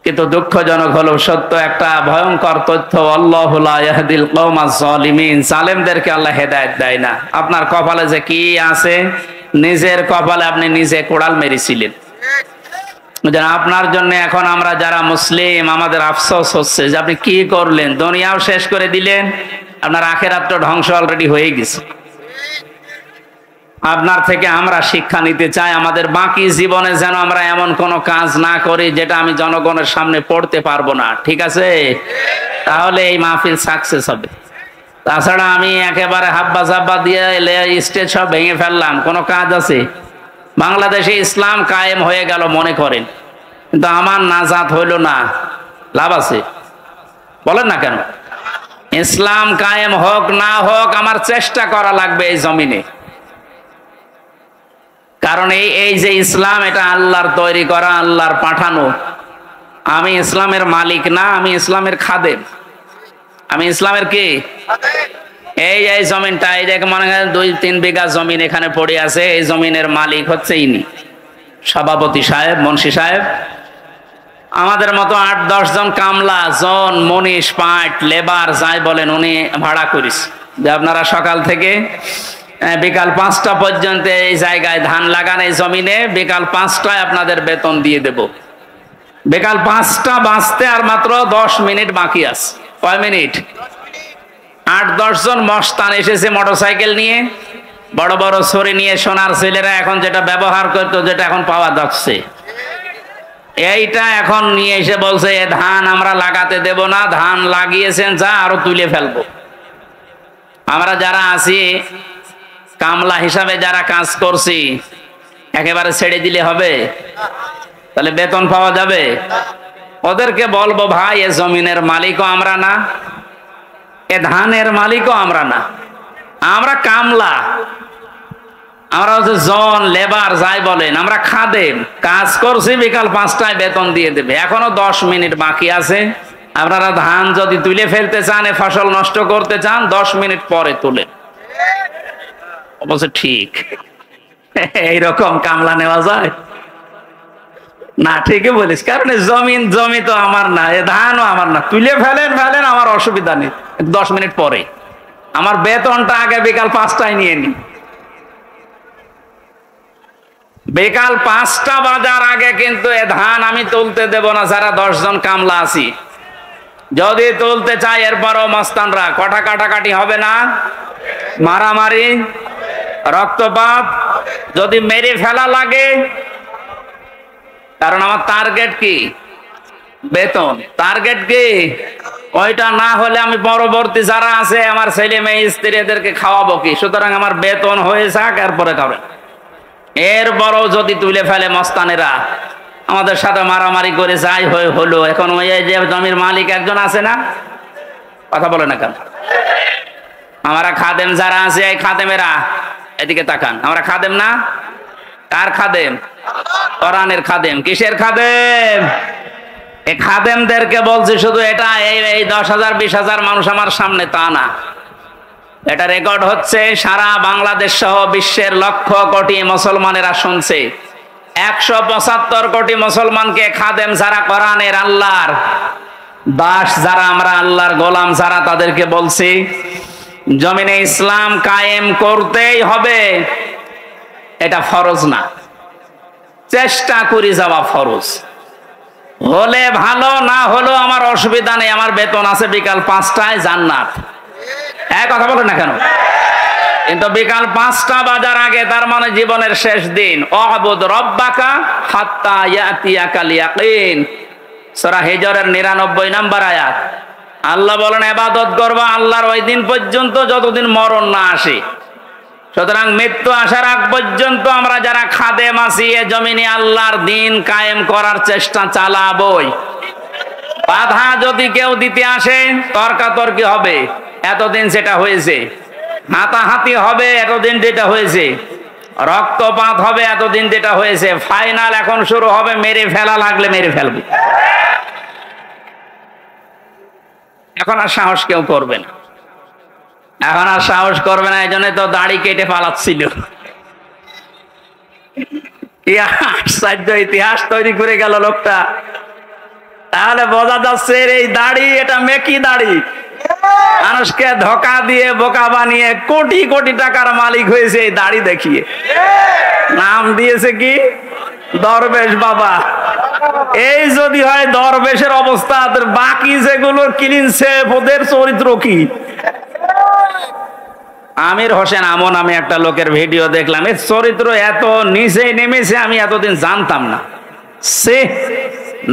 কিন্তু দুঃখজনক হলো সত্য একটা ভয়ঙ্কর তথ্য, আল্লাহু লা ইয়াহদিল কওমাজ জালিমিন, জালেমদেরকে আল্লাহ হেদায়েত দেয় না। আপনার কপালে যে কি আছে, নিজের কপালে আপনি নিজে কোড়াল মেরেছিলেন। আপনার জন্য এখন আমরা যারা মুসলিম, আমাদের আফসোস হচ্ছে যে আপনি কি করলেন, দুনিয়াও শেষ করে দিলেন, আপনার আখিরাত তো ধ্বংস অলরেডি হয়ে গেছে। আপনার থেকে আমরা শিক্ষা নিতে চাই, আমাদের বাকি জীবনে যেন আমরা এমন কোনো কাজ না করি যেটা আমি জনগণের সামনে পড়তে পারবো না, ঠিক আছে? তাহলে এই মাহফিল সাকসেস হবে। তাছাড়া আমি একেবারে হাব্বা জাব্বা দিয়ে স্টেজ সব ভেঙে ফেললাম, কোনো কাজ আছে? বাংলাদেশে ইসলাম কায়েম হয়ে গেল মনে করেন, কিন্তু আমার নাজাত হইল না, লাভ আছে? বলেন না কেন? ইসলাম কায়েম হোক না হোক, আমার চেষ্টা করা লাগবে এই জমিনে। কারণ এই যে ইসলাম, এটা আল্লাহর তৈরি করা, আল্লাহর পাঠানো। আমি ইসলামের মালিক না, আমি ইসলামের খাদেম। আমি ইসলামের কি? এই জমিনটা, এই দেখে মনে হয় 2-3 বিঘা জমিন এখানে পড়ে আছে, এই জমিনের মালিক হচ্ছে ইনি, সভাপতি সাহেব, মুন্সি সাহেব। আমাদের মতো 8-10 জন কামলা, জন, মনীষ, পাট, লেবার যাই বলেন, উনি ভাড়া করিস যে আপনারা সকাল থেকে বিকাল 5টা পর্যন্ত এই জায়গায় ধান লাগান, এই জমিনে বিকাল 5টায় আপনাদের বেতন দিয়ে দেব। বিকাল 5টা বাজতে আর মাত্র 10 মিনিট বাকি আছে। কয় মিনিট? 8-10 জন মস্তান এসেছে মোটরসাইকেল নিয়ে, বড় বড় ছড়ি নিয়ে সোনার ছেলেরা এখন যেটা ব্যবহার করতো, যেটা এখন পাওয়া যাচ্ছে, এইটা এখন নিয়ে এসে বলছে এ ধান আমরা লাগাতে দেব না, ধান লাগিয়েছেন যা আরো তুলে ফেলবো। আমরা যারা আছি কামলা হিসাবে যারা কাজ করছি, একেবারে ছেড়ে দিলে হবে? তাহলে বেতন পাওয়া যাবে? ওদেরকে বলবো ভাই এ জমিনের মালিকও আমরা না, এ ধানের মালিকও আমরা না, আমরা কামলা, আমরা হচ্ছে জন লেবার যাই বলেন, আমরা খাদেম, কাজ করছি, বিকাল 5টায় বেতন দিয়ে দেবে। এখনো 10 মিনিট বাকি আছে, আপনারা ধান যদি তুলে ফেলতে চান, এ ফসল নষ্ট করতে চান, 10 মিনিট পরে তুলে। অবশ্য ঠিক এইরকম কামলা নেওয়া যায় না? ঠিকই বলিস, কারণ জমি তো আমার না, এ ধানও আমার না, তুলে ফেলেন ফেলেন, আমার অসুবিধা নেই, 10 মিনিট পরে, আমার বেতনটা আগে বিকাল 5টায় নিয়ে নি। বিকাল 5টা বাজার আগে কিন্তু এ ধান আমি তুলতে দেব না, যারা 10 জন কামলা আছি। যদি তুলতে চাই এরপরও মস্তানরা কাটাকাটি হবে না, মারামারি, রক্তপাত, যদি মেরে ফেলা লাগে, কারণ আমার টার্গেট কি? বেতন। টার্গেট কি? ওইটা না হলে আমি পরবর্তী যারা আছে আমার ছেলে মেয়ে স্ত্রী এদেরকে খাওয়াবো কি? সুতরাং আমার বেতন হয়ে যাক, এরপরে খাবেন। এরপরও যদি তুলে ফেলে মস্তানেরা, আমাদের সাথে মারামারি করে যাই হলো। এখন ওই যে জমির মালিক একজন আছে না, কথা বলে না কেন? আমরা খাদেম যারা আছে, এই খাদেমেরা এদিকে তাকান, আমরা খাদেম না? কার খাদেম? কোরআনের খাদেম। কিসের খাদেম? এই খাদেমদেরকে বলছি শুধু এটা এই 10,000 20,000 মানুষ আমার সামনে তা না, এটা রেকর্ড হচ্ছে, সারা বাংলাদেশ সহ বিশ্বের লক্ষ কোটি মুসলমানেরা শুনছে। 175 কোটি মুসলমানকে খাদেম যারা কোরআনের, আল্লাহর দাস যারা, আমরা আল্লাহর গোলাম যারা, তাদেরকে বলছি জমিনে ইসলাম কায়েম করতেই হবে। এটা ফরজ না, চেষ্টা করি যাওয়া ফরজ। হলে ভালো, না হলেও আমার অসুবিধা নেই, আমার বেতন আছে বিকাল 5টায়, জান্নাত। কথা বলে না কেন? কিন্তু বিকাল 5টা বাজার আগে, তার মানে জীবনের শেষ দিন, অবুদ রব্বাকা হাত্তা ইয়াতিয়াকাল ইয়াকিন, সূরা হিজরের 99 নম্বর আয়াত। আল্লাহ বলেন ইবাদত করবা আল্লাহর ওই দিন পর্যন্ত যতদিন মরণ না আসে। সুতরাং মৃত্যু আসার আগ পর্যন্ত আমরা যারা খাদেম আছি, এ জমিনে আল্লাহর দিন কায়েম করার চেষ্টা চালাবই। বাধা যদি কেউ দিতে আসে, তর্কাতর্কি হবে, এতদিন যেটা হয়েছে, হাতাহাতি হবে, এতদিন যেটা হয়েছে, রক্তপাত হবে, এতদিন যেটা হয়েছে, ফাইনাল এখন শুরু হবে, মেরে ফেলা লাগলে মেরে ফেলবে। এখন আর সাহস কেউ করবে না, এখন আর সাহস করবে না। এই জন্য তো দাড়ি কেটে পালাচ্ছিল। আশ্চর্য ইতিহাস তৈরি করে গেল লোকটা। তাহলে বোঝা যাচ্ছে এই দাড়ি, এটা মেকি দাড়ি, মানুষকে ধোকা দিয়ে বোকা বানিয়ে কোটি কোটি টাকার মালিক হয়েছে এই দাড়ি দেখিয়ে। নাম দিয়েছে কি? দরবেশ বাবা। এই যদি হয় দরবেশের অবস্থা, বাকি যেগুলো কিনছে ওদের চরিত্র কি? আমির হোসেন আমন আমি একটা লোকের ভিডিও দেখলাম, এর চরিত্র এত নিচে নেমেছে আমি এতদিন জানতাম না। সে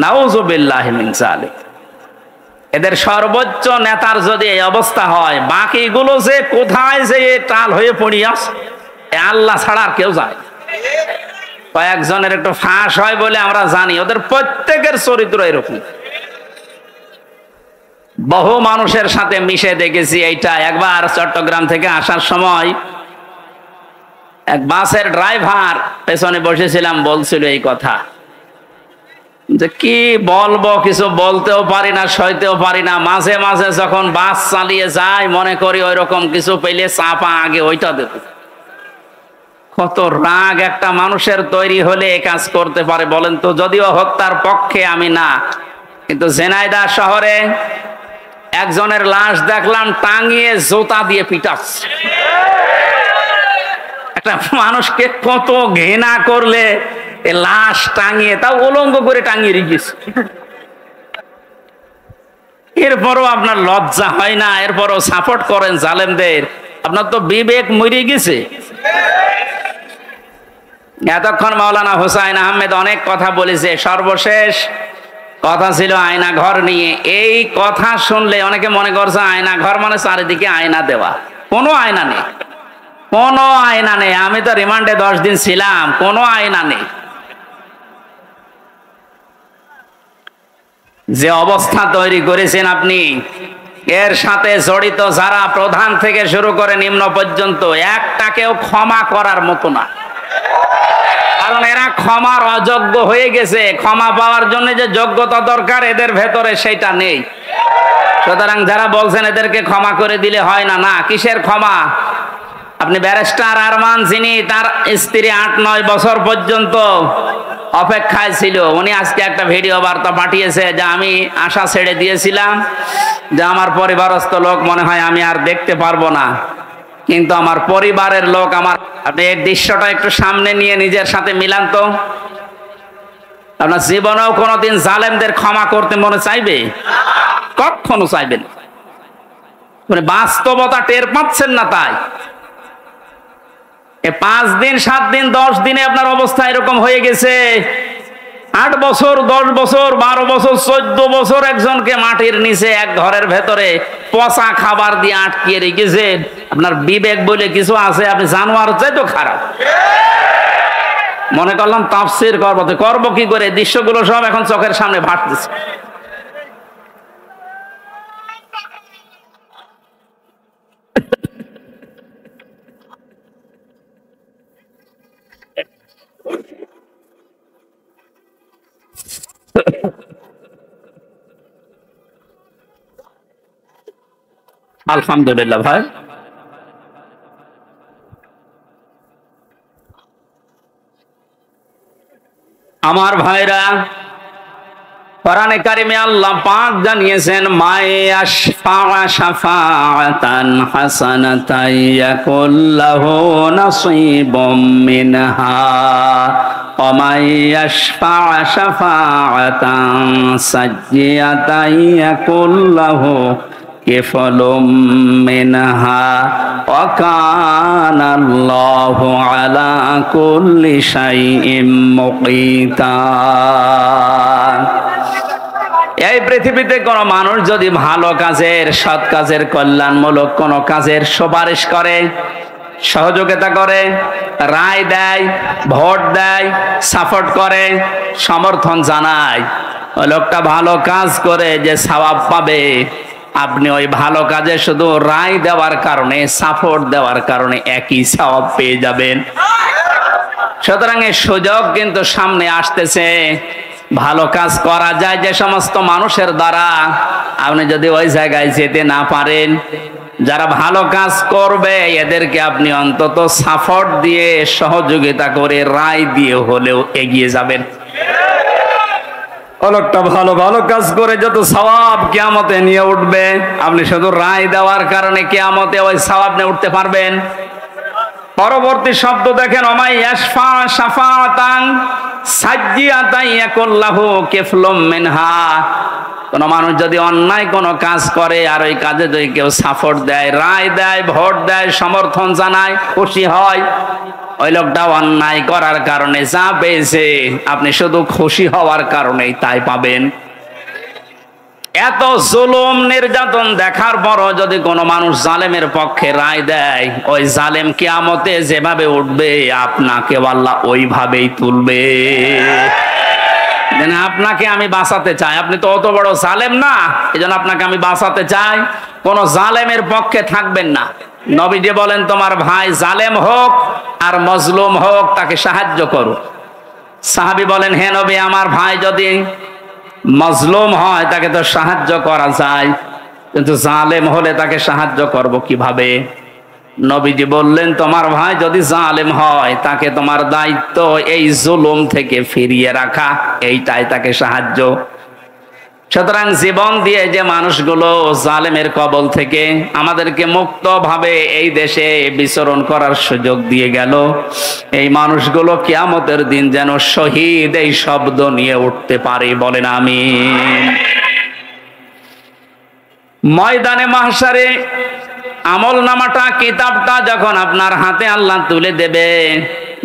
নাউযুবিল্লাহি মিন যালিক। এদের সর্বোচ্চ নেতার যদি এই অবস্থা হয়, বাকিগুলো যে কোথায় যে টাল হয়ে পড়িয়াস, আল্লাহ ছাড়া আর কেউ যায়। কয়েকজনের একটু ফাঁস হয় বলে আমরা জানি, ওদের প্রত্যেকের চরিত্র এরকম। বহু মানুষের সাথে মিশে দেখেছি এইটা। একবার চট্টগ্রাম থেকে আসার সময় এক বাসের ড্রাইভার পেছনে বসেছিলাম, বলছিল এই কথা যে কি বলবো, কিছু বলতেও পারি না, সইতেও পারি না। মাঝে মাঝে যখন বাস চালিয়ে যায় মনে করি ওই রকম কিছু পেলে চাপা আগে ওইটা দেব। কত রাগ একটা মানুষের তৈরি হলে এ কাজ করতে পারে বলেন তো? যদিও হত্যার পক্ষে আমি না, কিন্তু ঝিনাইদহ শহরে একজনের লাশ দেখলাম টাঙিয়ে জুতা দিয়ে পিটাচ্ছে। একটা মানুষকে কত ঘৃণা করলে লাশ টাঙিয়ে, তাও উলঙ্গ করে টাঙিয়ে রেখেছে। এরপরও আপনার লজ্জা হয় না? এরপরও সাপোর্ট করেন জালেমদের। আপনার তো বিবেক মরে গেছে। এতক্ষণ মাওলানা হুসাইন আহমেদ অনেক কথা বলেছে, সর্বশেষ কথা ছিল আয়না ঘর নিয়ে। এই কথা শুনলে অনেকে মনে করছে আয়না ঘর মানে চারিদিকে আয়না দেওয়া। কোনো আয়না নেই, কোনো আয়না নেই। আমি তো রিমান্ডে 10 দিন ছিলাম, কোনো আয়না নেই। যে অবস্থা তৈরি করেছেন আপনি, এর সাথে জড়িত যারা প্রধান থেকে শুরু করে নিম্ন পর্যন্ত, একটাকেও ক্ষমা করার মতো না। কারণ এরা ক্ষমার অযোগ্য হয়ে গেছে। ক্ষমা পাওয়ার জন্য যে যোগ্যতা দরকার এদের ভেতরে সেটা নেই। সুতরাং যারা বলছেন এদেরকে ক্ষমা করে দিলে হয় না, না, কিসের ক্ষমা? আপনি ব্যারিস্টার আরমান, যিনি তার স্ত্রী 8-9 বছর পর্যন্ত অপেক্ষায় ছিল, উনি আজকে একটা ভিডিও বার্তা পাঠিয়েছে যে আমি আশা ছেড়ে দিয়েছিলাম যে আমার পরিবারস্থ লোক মনে হয় আমি আর দেখতে পারবো না, কিন্তু আমার পরিবারের লোক আমার। আপনি এই দৃশ্যটা একটু সামনে নিয়ে নিজের সাথে মিলান তো। আপনার জীবনেও কোনোদিন জালেমদের ক্ষমা করতে মনে চাইবে? কখনো চাইবেন। মানে বাস্তবতা টের পাচ্ছেন না, তাই 5 দিন 7 দিন 10 দিনে আপনার অবস্থা এরকম হয়ে গেছে। 8 বছর 10 বছর 12 বছর 14 বছর একজনকে মাটির নিচে এক ঘরের ভেতরে পচা খাবার দিয়ে আটকিয়ে রেখেছেন। আপনার বিবেক বলে কিছু আছে? আপনি জানোয়ার চাইতো খারাপ। মনে করলাম তাফসীর করবো কি করে? দৃশ্যগুলো সব এখন চোখের সামনে ভাসতেছে। আলহামদুলিল্লাহ ভাই। আমার ভাইরা, কোরআনে কারিমে আল্লাহ পাক জানিয়েছেন মায়াশফা শাফাআতান হাসানাতান ইয়াকুল্লাহু নাসীবুম মিনহা ওয়া মায়াশফা শাফাআতান সাজ্জিয়াতান ইয়াকুল্লাহু কিফলুম মিনহা ওয়া কানাল্লাহু আলা কুল্লি শাইইন মুকিতা। এই পৃথিবীতে কোন মানুষ যদি ভালো কাজের, সৎ কাজের, কল্যাণমূলক কোন কাজের সুপারিশ করে, সহযোগিতা করে, রায় দেয়, ভোট দেয়, সাপোর্ট করে, সমর্থন জানায়, ওই লোকটা ভালো কাজ করে যে সওয়াব পাবে, আপনি ওই ভালো কাজে শুধু রায় দেওয়ার কারণে, সাপোর্ট দেওয়ার কারণে একই সওয়াব পেয়ে যাবেন। সুতরাং এই সুযোগ কিন্তু সামনে আসতেছে। ভালো কাজ করা যায় যে সমস্ত মানুষের দ্বারা, আপনি যদি ওই জায়গায় যেতে না পারেন, যারা ভালো কাজ করবে এদেরকে আপনি অন্তত সাপোর্ট দিয়ে, সহযোগিতা করে, রায় দিয়ে হলেও এগিয়ে যাবেন। লোকটা ভালো ভালো কাজ করে যত সওয়াব কিয়ামতে নিয়ে উঠবে, আপনি শুধু রায় দেওয়ার কারণে কিয়ামতে ওই সওয়াব নিয়ে উঠতে পারবেন? পরবর্তী শব্দ দেখেন, ওমাই ইয়াশফা শাফাআতান সাজ্জিয়াতান ইয়াকুল্লাহু কিফলুম মিনহা। কোন মানুষ যদি অন্যায় কোন কাজ করে আর ওই কাজে যদি কেউ সাপোর্ট দেয়, রায় দেয়, ভোট দেয়, সমর্থন জানায়, খুশি হয়, ওই লোকটা অন্যায় করার কারণে যা পেয়েছে আপনি শুধু খুশি হওয়ার কারণেই তাই পাবেন। এত জুলুম নির্যাতন দেখার পরও যদি কোনো মানুষ জালেমের পক্ষে রায় দেয়, ওই জালেম কিয়ামতে যেভাবে উঠবে আপনাকে আল্লাহ ওইভাবেই তুলবে। আপনাকে আমি বাঁচাতে চাই, আপনি তো অত বড় জালেম না, এজন্য আপনাকে আমি বাঁচাতে চাই। কোন জালেমের পক্ষে থাকবেন না। নবীজি বলেন তোমার ভাই জালেম হোক আর মজলুম হোক তাকে সাহায্য করো। সাহাবী বলেন হে নবী, আমার ভাই যদি মজলুম হয় তাকে তো সাহায্য করা যায়, কিন্তু জালেম হলে তাকে সাহায্য করব কিভাবে? নবীজি বললেন তোমার ভাই যদি জালেম হয় তাকে তোমার দায়িত্ব এই জুলুম থেকে ফিরিয়ে রাখা, এইটাই তাকে সাহায্য। সুতরাং জীবন দিয়ে যে মানুষগুলো জালেমের কবল থেকে আমাদেরকে মুক্তভাবে এই দেশে বিচরণ করার সুযোগ দিয়ে গেল, এই মানুষগুলো কিয়ামতের দিন যেন শহীদ এই শব্দ নিয়ে উঠতে পারে, বলেন আমিন। ময়দানে মাহশারে আমল নামাটা, কিতাবটা যখন আপনার হাতে আল্লাহ তুলে দেবে,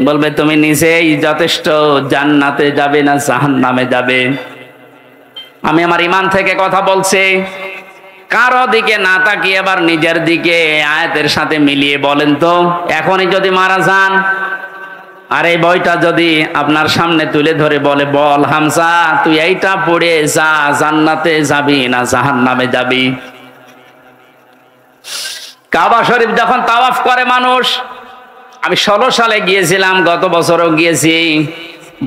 বলবে তুমি নিজেই যথেষ্ট, জান্নাতে যাবে না জাহান্নামে যাবে। আমি আমার ইমান থেকে কথা বলছি, কারো দিকে না তাকিয়ে এবার নিজের দিকে আয়াতের সাথে মিলিয়ে বলেন তো, এখনই যদি মারা যান আর এই বইটা যদি আপনার সামনে তুলে ধরে বলে, বল হামজা তুই এইটা পড়ে যা, জান্নাতে যাবি না জাহান্নামে যাবি? কাবা শরীফ যখন তাওয়াফ করে মানুষ, আমি 16 সালে গিয়েছিলাম, গত বছরও গিয়েছি,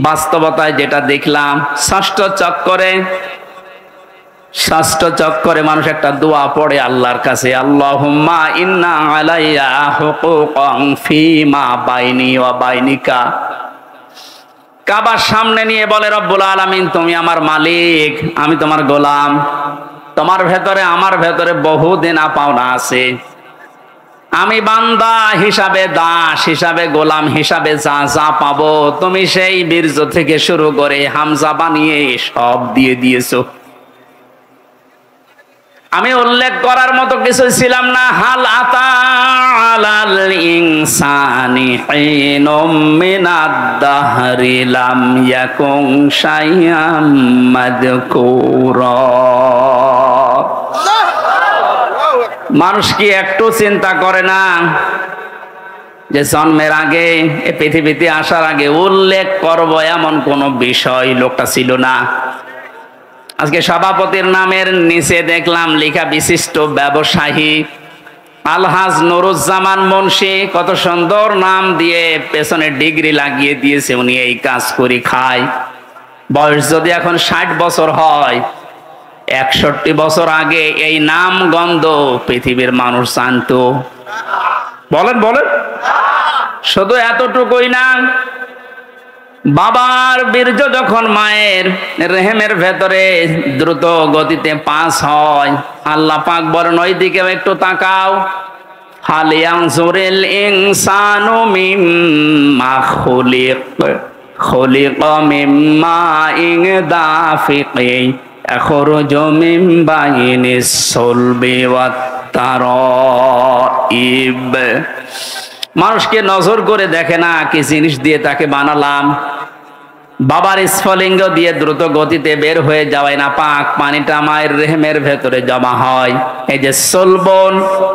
বাস্তবতায় যেটা দেখলাম, ষষ্ঠ চক্করে মানুষ একটা দোয়া পড়ে আল্লাহর কাছে, আল্লাহুম্মা ইন্না আলাইয়া হুকুকান ফীমা বাইনি ওয়া বাইনিকা। কাবার সামনে নিয়ে বলে, রব্বুল আলামিন তুমি আমার মালিক, আমি তোমার গোলাম, তোমার ভেতরে আমার ভেতরে বহু দেনা পাওনা আছে, আমি বান্দা হিসাবে, দাস হিসাবে, গোলাম হিসাবে যা যা পাবো তুমি সেই বীর্য থেকে শুরু করে হামজা বানিয়ে সব দিয়ে দিয়েছো। আমি উল্লেখ করার মতো কিছু ছিলাম না। হাল আতা আলাল ইনসানি হিনুম মিনাদ দাহরি লাম ইয়াকুন শাইআম মাযকুরা। মানুষ কি একটু চিন্তা করে না যে জন্মের আগে, এ পৃথিবীতে আসার আগে উল্লেখ করব এমন কোন বিষয় লোকটা ছিল না? আজকে সভাপতির নামের নিচে দেখলাম লেখা বিশিষ্ট ব্যবসায়ী আলহাজ নুরুজ্জামান মুন্সি, কত সুন্দর নাম দিয়ে পেছনে ডিগ্রি লাগিয়ে দিয়েছে, উনি এই কাজ করে খায়। বয়স যদি এখন 60 বছর হয়, 61 বছর আগে এই নাম গন্ধ পৃথিবীর মানুষ জানতো? বলেন বলেন। শুধু এতটুকুই না, বাবার বীর্য যখন মায়ের রেহেমের ভেতরে দ্রুত গতিতে পাস হয়, আল্লাহ পাক বলেন ওই দিকেও একটু তাকাও, হাল ইয়ানজুরিল ইনসানু মিম্মা খুলিকা মিম্মা ইন দাফিকিন ইয়াখরুজু মিন বাইনিস সুলবি ওয়াত তারাইব। মানুষকে নজর করে দেখে না কি জিনিস দিয়ে তাকে বানালাম। বাবার স্ফলিঙ্গ দিয়ে দ্রুত গতিতে বের হয়ে যাওয়ায় না পাক পানিটা মায়ের রেহেমের ভেতরে জমা হয়। এই যে সলবন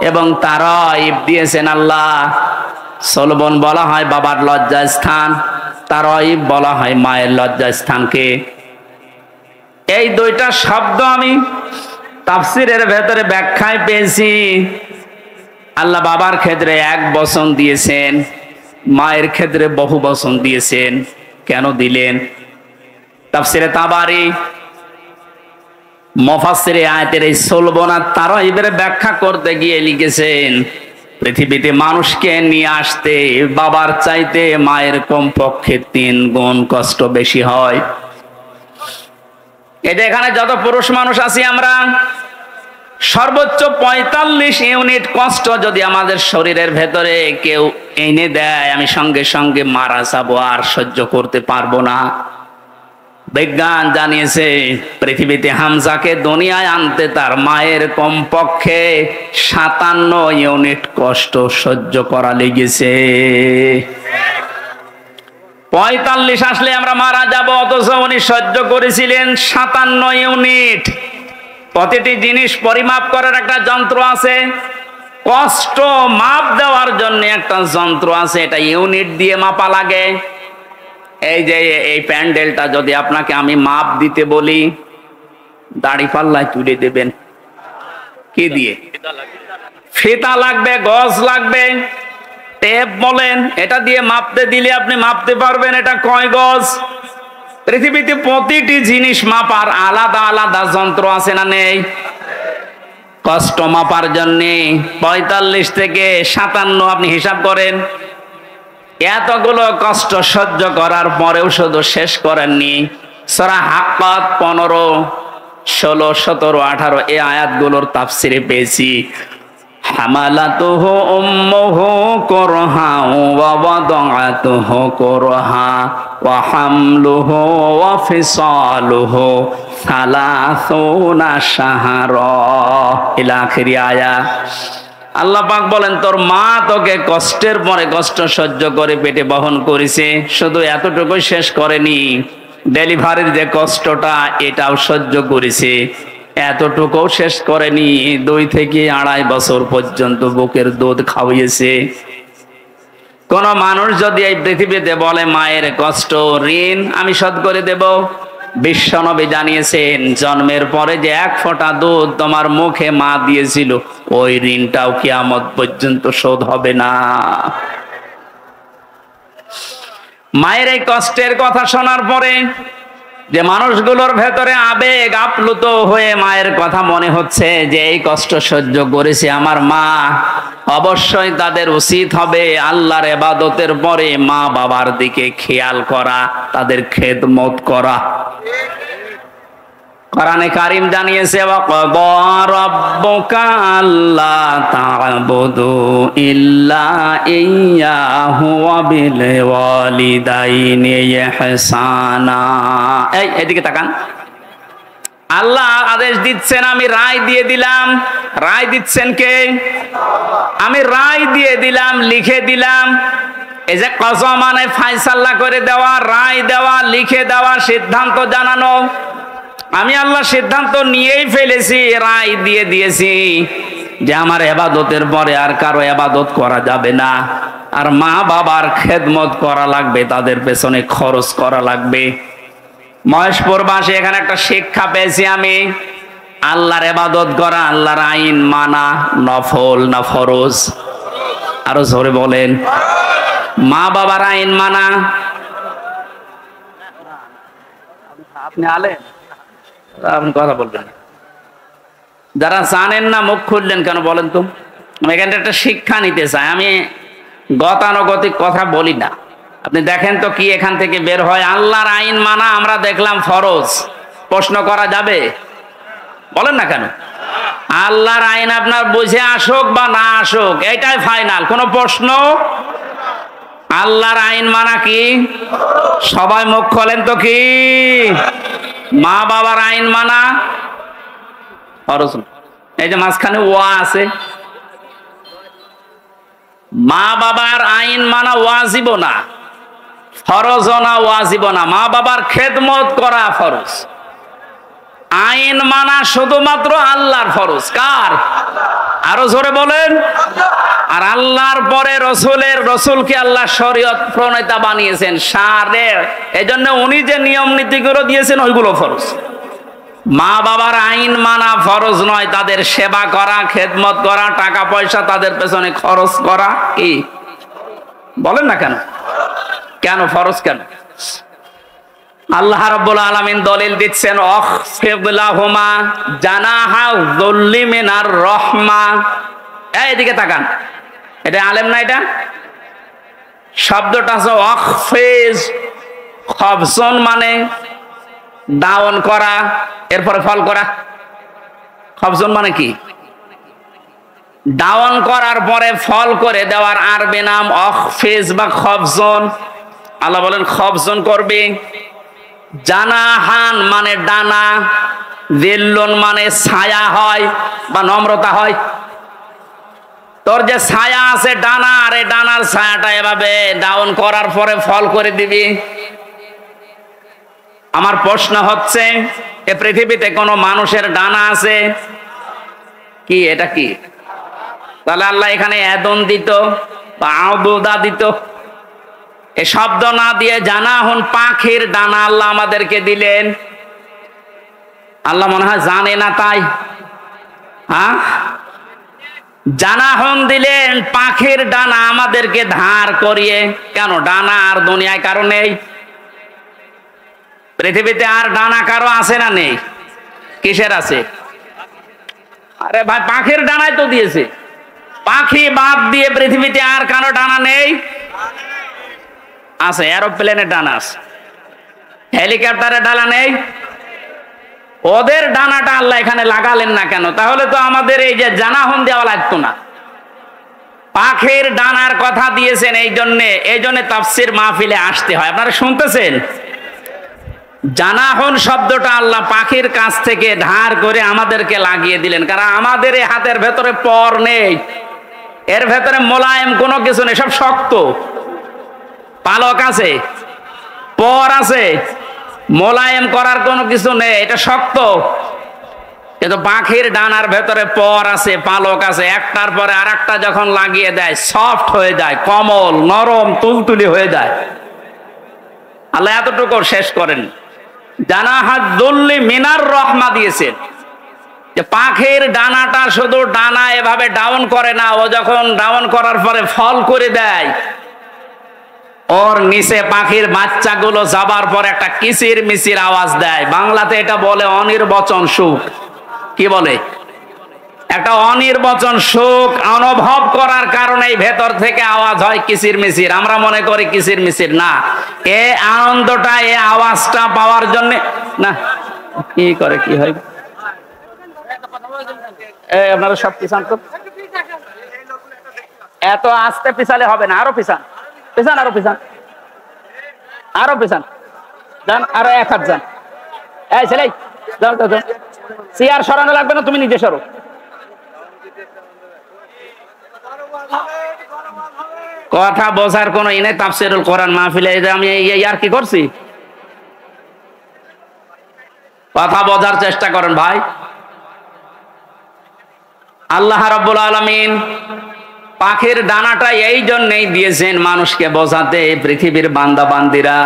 এবং তারাইব দিয়েছেন আল্লাহ। সলবন বলা হয় বাবার লজ্জা স্থান, তারাইব বলা হয় মায়ের লজ্জা স্থানকে। এই দুইটা শব্দ আমি তাফসীরের ভেতরে ব্যাখ্যায় পেয়েছি। আল্লাহ বাবার ক্ষেত্রে এক বচন দিয়েছেন, মায়ের ক্ষেত্রে বহু বচন দিয়েছেন। কেন দিলেন? তাফসীরে তাবারি মুফাসসিরে আয়াতের এই সলবন আর তারাইবের ব্যাখ্যা করতে গিয়ে লিখেছেন, পৃথিবীতে মানুষকে নিয়ে আসতে বাবার চাইতে মায়ের কমপক্ষে 3 গুণ কষ্ট বেশি হয়। এটা এখানে যত পুরুষ মানুষ আছি আমরা, সর্বোচ্চ 45 ইউনিট কষ্ট যদি আমাদের শরীরের ভেতরে কেউ এনে দেয়, আমি সঙ্গে সঙ্গে মারা যাবো, আর সহ্য করতে পারবো না। বিজ্ঞান জানিয়েছে পৃথিবীতে হামজাকে দুনিয়ায় আনতে তার মায়ের কমপক্ষে 57 ইউনিট কষ্ট সহ্য করা লেগেছে। 45 আসলে আমরা মারা যাব, অথচ উনি সহ্য করেছিলেন 57 ইউনিট। প্রতিটি জিনিস পরিমাপ করার একটা যন্ত্র আছে, কষ্ট মাপ দেওয়ার জন্য একটা যন্ত্র আছে, এটা ইউনিট দিয়ে মাপা লাগে। এই যে এই প্যান্ডেলটা যদি আপনাকে আমি মাপ দিতে বলি, দাড়ি পাল্লায় তুলে দেবেন কি দিয়ে? ফিতা লাগবে, গজ লাগবে, টেপ বলেন, এটা দিয়ে মাপতে দিলে আপনি মাপতে পারবেন এটা কয় গজ। পৃথিবীতে প্রতিটি জিনিস মাপার আলাদা আলাদা যন্ত্র আছে না নেই? কষ্ট মাপার জন্য 45 থেকে 57 আপনি হিসাব করেন। এতগুলো কষ্ট সহ্য করার পরেও শুধু শেষ করেননি। সূরা হাক্কাত 15, 16, 17, 18 এই আয়াতগুলোর তাফসীরে পেয়েছি, হামালাতুহু উম্মুহু কুরহা ওয়া ওয়াদাআতুহু কুরহা ওয়া হামলুহু ওয়া ফিসালুহু 30 শাহরা ইলা আখিরি আয়াত। আল্লাহ পাক বলেন তোর মা তোকে কষ্টের পরে কষ্ট সহ্য করে পেটে বহন করেছে, শুধু এতটুকু শেষ করেনি, ডেলিভারির যে কষ্টটা এটাও সহ্য করেছে, এতটুকুও শেষ করেনি, 2 থেকে 2.5 বছর পর্যন্ত বুকের দুধ খাওয়িয়েছে। কোন মানুষ যদি এই পৃথিবীতে বলে মায়ের কষ্ট ঋণ আমি শোধ করে দেব, বিশ্বনবী জানিয়েছেন জন্মের পরে যে 1 ফোঁটা দুধ তোমার মুখে মা দিয়েছিল ওই ঋণটাও কিয়ামত পর্যন্ত শোধ হবে না। মায়ের এই কষ্টের কথা শোনার পরে যে মানুষগুলোর ভেতরে আবেগ আপ্লুত হয়ে মায়ের কথা মনে হচ্ছে যে এই কষ্ট সহ্য করেছে আমার মা, অবশ্যই তাদের উচিত হবে আল্লাহর ইবাদতের পরে মা বাবার দিকে খেয়াল করা, তাদের খেদমত করা। কোরআনে কারীম জানিয়েছে ওয়াকাদা রাব্বুকা আল্লা তা'বুদু ইল্লা ইয়্যাহু ওয়া বিল ওয়ালিদাইনি ইহসানা। এদিকে তাকান, আল্লাহ আদেশ দিচ্ছেন, আমি রায় দিয়ে দিলাম। রায় দিচ্ছেন কে? আমি রায় দিয়ে দিলাম, লিখে দিলাম। এই যে কসম মানে ফায়সালা করে দেওয়া, রায় দেওয়া, লিখে দেওয়া, সিদ্ধান্ত জানানো। আমি আল্লাহ সিদ্ধান্ত নিয়েই ফেলেছি, রায় দিয়ে দিয়েছি যে আমার ইবাদতের পরে আর কারো ইবাদত করা যাবে না, আর মা বাবার খেদমত করা লাগবে, তাদের পেছনে খরচ করা লাগবে। মহেশপুর বাসী এখানে একটা শিক্ষা পেয়েছি আমি, আল্লাহর ইবাদত করা, আল্লাহর আইন মানা নফল না ফরজ? আরো জোরে বলেন। মা বাবার আইন মানা, আপনি আলেন আপনি কথা বলবেন, যারা জানেন না মুখ খুললেন কেন বলেন তো? আমি এখানে একটা শিক্ষা নিতে চাই, আমি গতানুগতিক কথা বলি না। আপনি দেখেন তো কি এখান থেকে বের হয়। আল্লাহর আইন মানা আমরা দেখলাম ফরজ, প্রশ্ন করা যাবে? বলেন না কেন? আল্লাহর আইন আপনার বুঝে আসুক বা না আসুক এটাই ফাইনাল, কোনো প্রশ্ন। আল্লাহর আইন মানা কি? সবাই মুখ খোলেন তো কি? মা বাবার আইন মানা ফরজ। এই যে মাঝখানে ওয়া আছে, মা বাবার আইন মানা ওয়াজিব না, ফরজ না, ওয়াজিব না। মা বাবার খেদমত করা ফরজ, আইন মানা শুধুমাত্র আল্লাহর ফরজ। কার? আরো জোরে বলেন। আর আল্লাহর পরে রসুলকে আল্লাহ শরীয়ত প্রণেতা বানিয়েছেন, শারে, এজন্য উনি যে নিয়ম নীতিগুলো দিয়েছেন ওইগুলো ফরজ। মা বাবার আইন মানা ফরজ নয়, তাদের সেবা করা, খেদমত করা, টাকা পয়সা তাদের পেছনে খরচ করা কি? বলেন না কেন? কেন ফরজ কেন? আল্লাহ রাব্বুল আলামিন দলিল দিচ্ছেন আখফিদ লাহুমা জানাহা যুল্লি মিনার রাহমা। এইদিকে তাকান, এটা আলেম না? এটা শব্দটা আছে আখফিজ, খফজন মানে ডাউন করা, এরপরে ফল করা। খফজন মানে কি? ডাউন করার পরে ফল করে দেওয়ার আরবি নাম আখফিজ বা খফজন। আল্লাহ বলেন খফজন করবে। জানাহান মানে ডানা, দিল্লুন মানে ছায়া হয় বা নম্রতা হয়। তোর যে ছায়া আছে ডানা, আর এই ডানার ছায়াটা এভাবে ডাউন করার পরে ফল করে দিবি। আমার প্রশ্ন হচ্ছে, এ পৃথিবীতে কোনো মানুষের ডানা আছে কি? এটা কি? তাহলে আল্লাহ এখানে এদন দিত বা আউদা দিত, এ শব্দ না দিয়ে জানাহুন পাখির ডানা আল্লাহ আমাদেরকে দিলেন। আল্লাহ মনে হয় জানে না তাই? হ্যাঁ, জানাহুন দিলেন পাখির ডানা আমাদেরকে ধার করিয়ে। কেন? ডানা আর দুনিয়ায় কারো নেই? পৃথিবীতে আর ডানা কারো আছে না নেই? কিসের আছে? আরে ভাই পাখির ডানাই তো দিয়েছে। পাখি বাদ দিয়ে পৃথিবীতে আর কারো ডানা নেই? আছে, এরোপ্লেনের ডানা আছে, হেলিকপ্টারের ডানা নেই? ওদের ডানাটা আল্লাহ এখানে লাগালেন না কেন? তাহলে তো আমাদের এই যে জানাহন দেওয়া লাগতো না। পাখির ডানার কথা দিয়েছেন এই জন্যে তাফসীর মাহফিলে আসতে হয়। আপনারা শুনতেছেন? জানাহন শব্দটা আল্লাহ পাখির কাছ থেকে ধার করে আমাদেরকে লাগিয়ে দিলেন, কারণ আমাদের এই হাতের ভেতরে পর নেই। এর ভেতরে মোলায়েম কোনো কিছু নেই, সব শক্ত। পালক আছে, পর আছে, মোলায়েম করার কোনো কিছু নেই, এটা শক্ত। কিন্তু পাখির ডানার ভেতরে পর আছে, পালক আছে, একটার পরে আর একটা যখন লাগিয়ে দেয় সফট হয়ে যায়, কোমল নরম তুলতুলি হয়ে যায়। আল্লাহ এতটুকু শেষ করেন, জানাহাদুল্লি মিনার রহমা দিয়েছেন, যে পাখির ডানাটা শুধু ডানা এভাবে ডাউন করে না, ও যখন ডাউন করার পরে ফল করে দেয়, ওর নিচে পাখির বাচ্চাগুলো যাবার পর একটা কিচির মিচির আওয়াজ দেয়। বাংলাতে এটা বলে অনির্বচন সুখ। কি বলে? একটা অনির্বচন সুখ অনুভব করার কারণে ভেতর থেকে আওয়াজ হয় কিচির মিচির। আমরা মনে করি কিচির মিচির না, এ আনন্দটা, এ আওয়াজটা পাওয়ার জন্য না। কি করে কি হয়, আপনারা সব পিছান তো, এত আস্তে পিছালে হবে না, আরো পিছান, পিছান, আরো পিছান, আরো পিছান, যান, আরো এক হাত যান। এই ছেলে যাও যাও যাও, চেয়ার সরানো লাগবে না, তুমি নিজে সরো। কথা বোঝার কোন ইনে তাফসিরুল কোরআন মাহফিলে আমি আর কি করছি, কথা বোঝার চেষ্টা করেন ভাই। আল্লাহ রাব্বুল আলামিন পাখির ডানাটা এই জন্যই দিয়েছেন মানুষকে বোঝাতে, পৃথিবীর বান্দা বান্দিরা,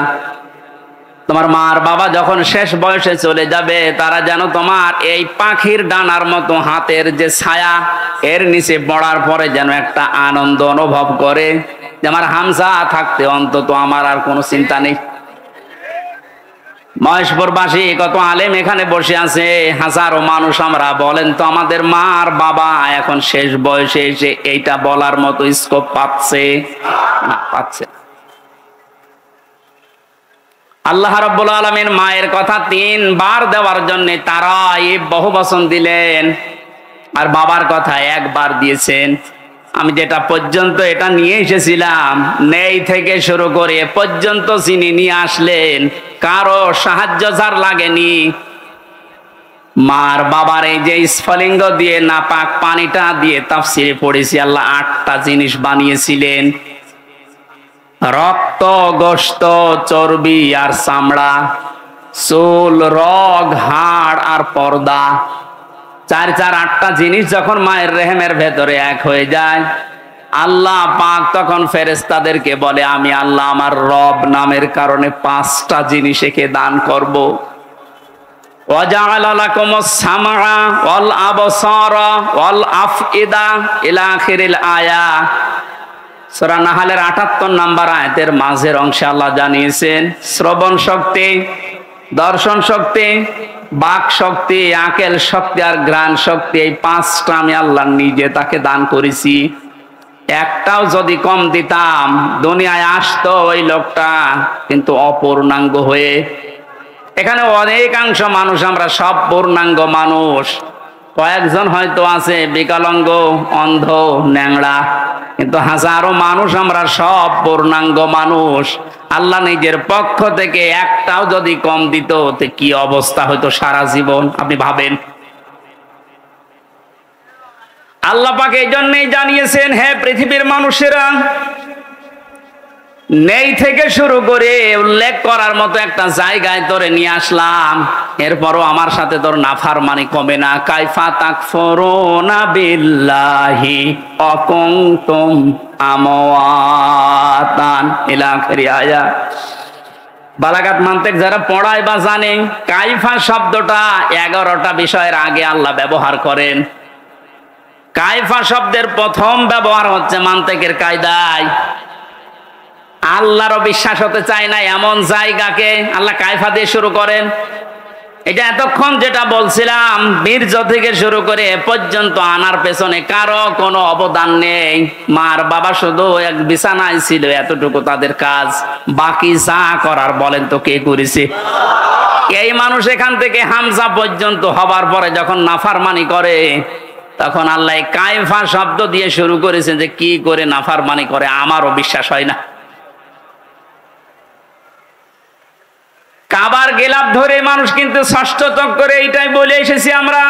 তোমার মার বাবা যখন শেষ বয়সে চলে যাবে, তারা যেন তোমার এই পাখির ডানার মতো হাতের যে ছায়া, এর নিচে পড়ার পরে যেন একটা আনন্দ অনুভব করে, যে আমার হামজা থাকতে অন্তত আমার আর কোনো চিন্তা নেই। মহেশপুরবাসী কত আলেম এখানে বসে আছে, হাজারো মানুষ আমরা, বলেন তো আমাদের মার বাবা এখন শেষ বয়সে এসে এইটা বলার মতো স্কোপ পাচ্ছে না? পাচ্ছে। আল্লাহ রাব্বুল আলামিন মায়ের কথা 3 বার দেওয়ার জন্য তারাই বহুবচন দিলেন, আর বাবার কথা 1 বার দিয়েছেন। আমি যেটা পর্যন্ত এটা নিয়ে এসেছিলাম, নেই থেকে শুরু করে পর্যন্ত যিনি নিয়ে আসলেন, কারো সাহায্য যার লাগেনি। মার বাবার এই যে স্ফলিঙ্গ দিয়ে নাপাক পানিটা দিয়ে তাফসিরে পড়েছি, আল্লাহ 8টা জিনিস বানিয়েছিলেন: রক্ত, গোশত, চর্বি আর চামড়া, চুল, রগ, হাড় আর পর্দা। 8টা জিনিস যখন মায়ের রেহেমের ভেতরে এক হয়ে যায়, আল্লাহ পাক তখন ফেরেশতাদেরকে বলে, আমি আল্লাহ আমার রব নামের কারণে 5টা জিনিস একে দান করব। ওয়াজআলা লাকুমুস সামআ ওয়াল আবসারা ওয়াল আফইদা ইলা আখিরিল আয়া। সূরা নাহলের 78 নম্বর আয়াতের মাঝের অংশে আল্লাহ জানিয়েছেন, শ্রবণ শক্তি, দর্শন শক্তি, বাক শক্তি, আকেল শক্তি আর ঘ্রাণ শক্তি, এই 5টা আমি আল্লাহ নিজে তাকে দান করেছি। একটাও যদি কম দিতাম, দুনিয়ায় আসতো ওই লোকটা কিন্তু অপূর্ণাঙ্গ হয়ে। এখানে অনেকাংশ মানুষ আমরা সব পূর্ণাঙ্গ মানুষ, কয়েকজন হয়তো আছে বিকলাঙ্গ, অন্ধ, ন্যাংড়া, কিন্তু হাজারো মানুষ আমরা সব পূর্ণাঙ্গ মানুষ। আল্লাহ নিজের পক্ষ থেকে একটাও যদি কম দিত, তো কি অবস্থা হয়তো সারা জীবন, আপনি ভাবেন। আল্লাহ পাক এই জন্যই জানিয়েছেন, হে পৃথিবীর মানুষেরা, নেই থেকে শুরু করে উল্লেখ করার মতো একটা জায়গায় তোরে নিয়ে আসলাম, এরপরও আমার সাথে তোর নাফরমানি কমে না। কাইফা তাকফুরুনা বিল্লাহি ওয়া কুনতুম আমওয়াতান ইলা আখিরি আয়াত। বালাগাত মানতিক যারা পড়ায় বা জানে, কাইফা শব্দটা 11টা বিষয়ের আগে আল্লাহ ব্যবহার করেন। কাইফা শব্দের প্রথম ব্যবহার হচ্ছে মানতিকের কায়দায়। আল্লাহরও বিশ্বাস হতে চায় না এমন জায়গাকে আল্লাহ কায়ফা দিয়ে শুরু করেন। এটা এতক্ষণ যেটা বলছিলাম, বীর্য থেকে শুরু করে এ পর্যন্ত আনার পেছনে কারো কোনো অবদান নেই। মার বাবা শুধু এক বিছানায় ছিল, এতটুকু তাদের কাজ। বাকি যা করার বলেন তো কে করেছে? এই মানুষ এখান থেকে হামজা পর্যন্ত হবার পরে যখন নাফরমানি করে, তখন আল্লাহ কায়ফা শব্দ দিয়ে শুরু করেছেন, যে কি করে নাফরমানি করে আমারও বিশ্বাস হয় না। কাবার গেলাপ ধরে মানুষ কিন্তু ষষ্ঠ তক করে এইটাই বলে এসেছি আমরা,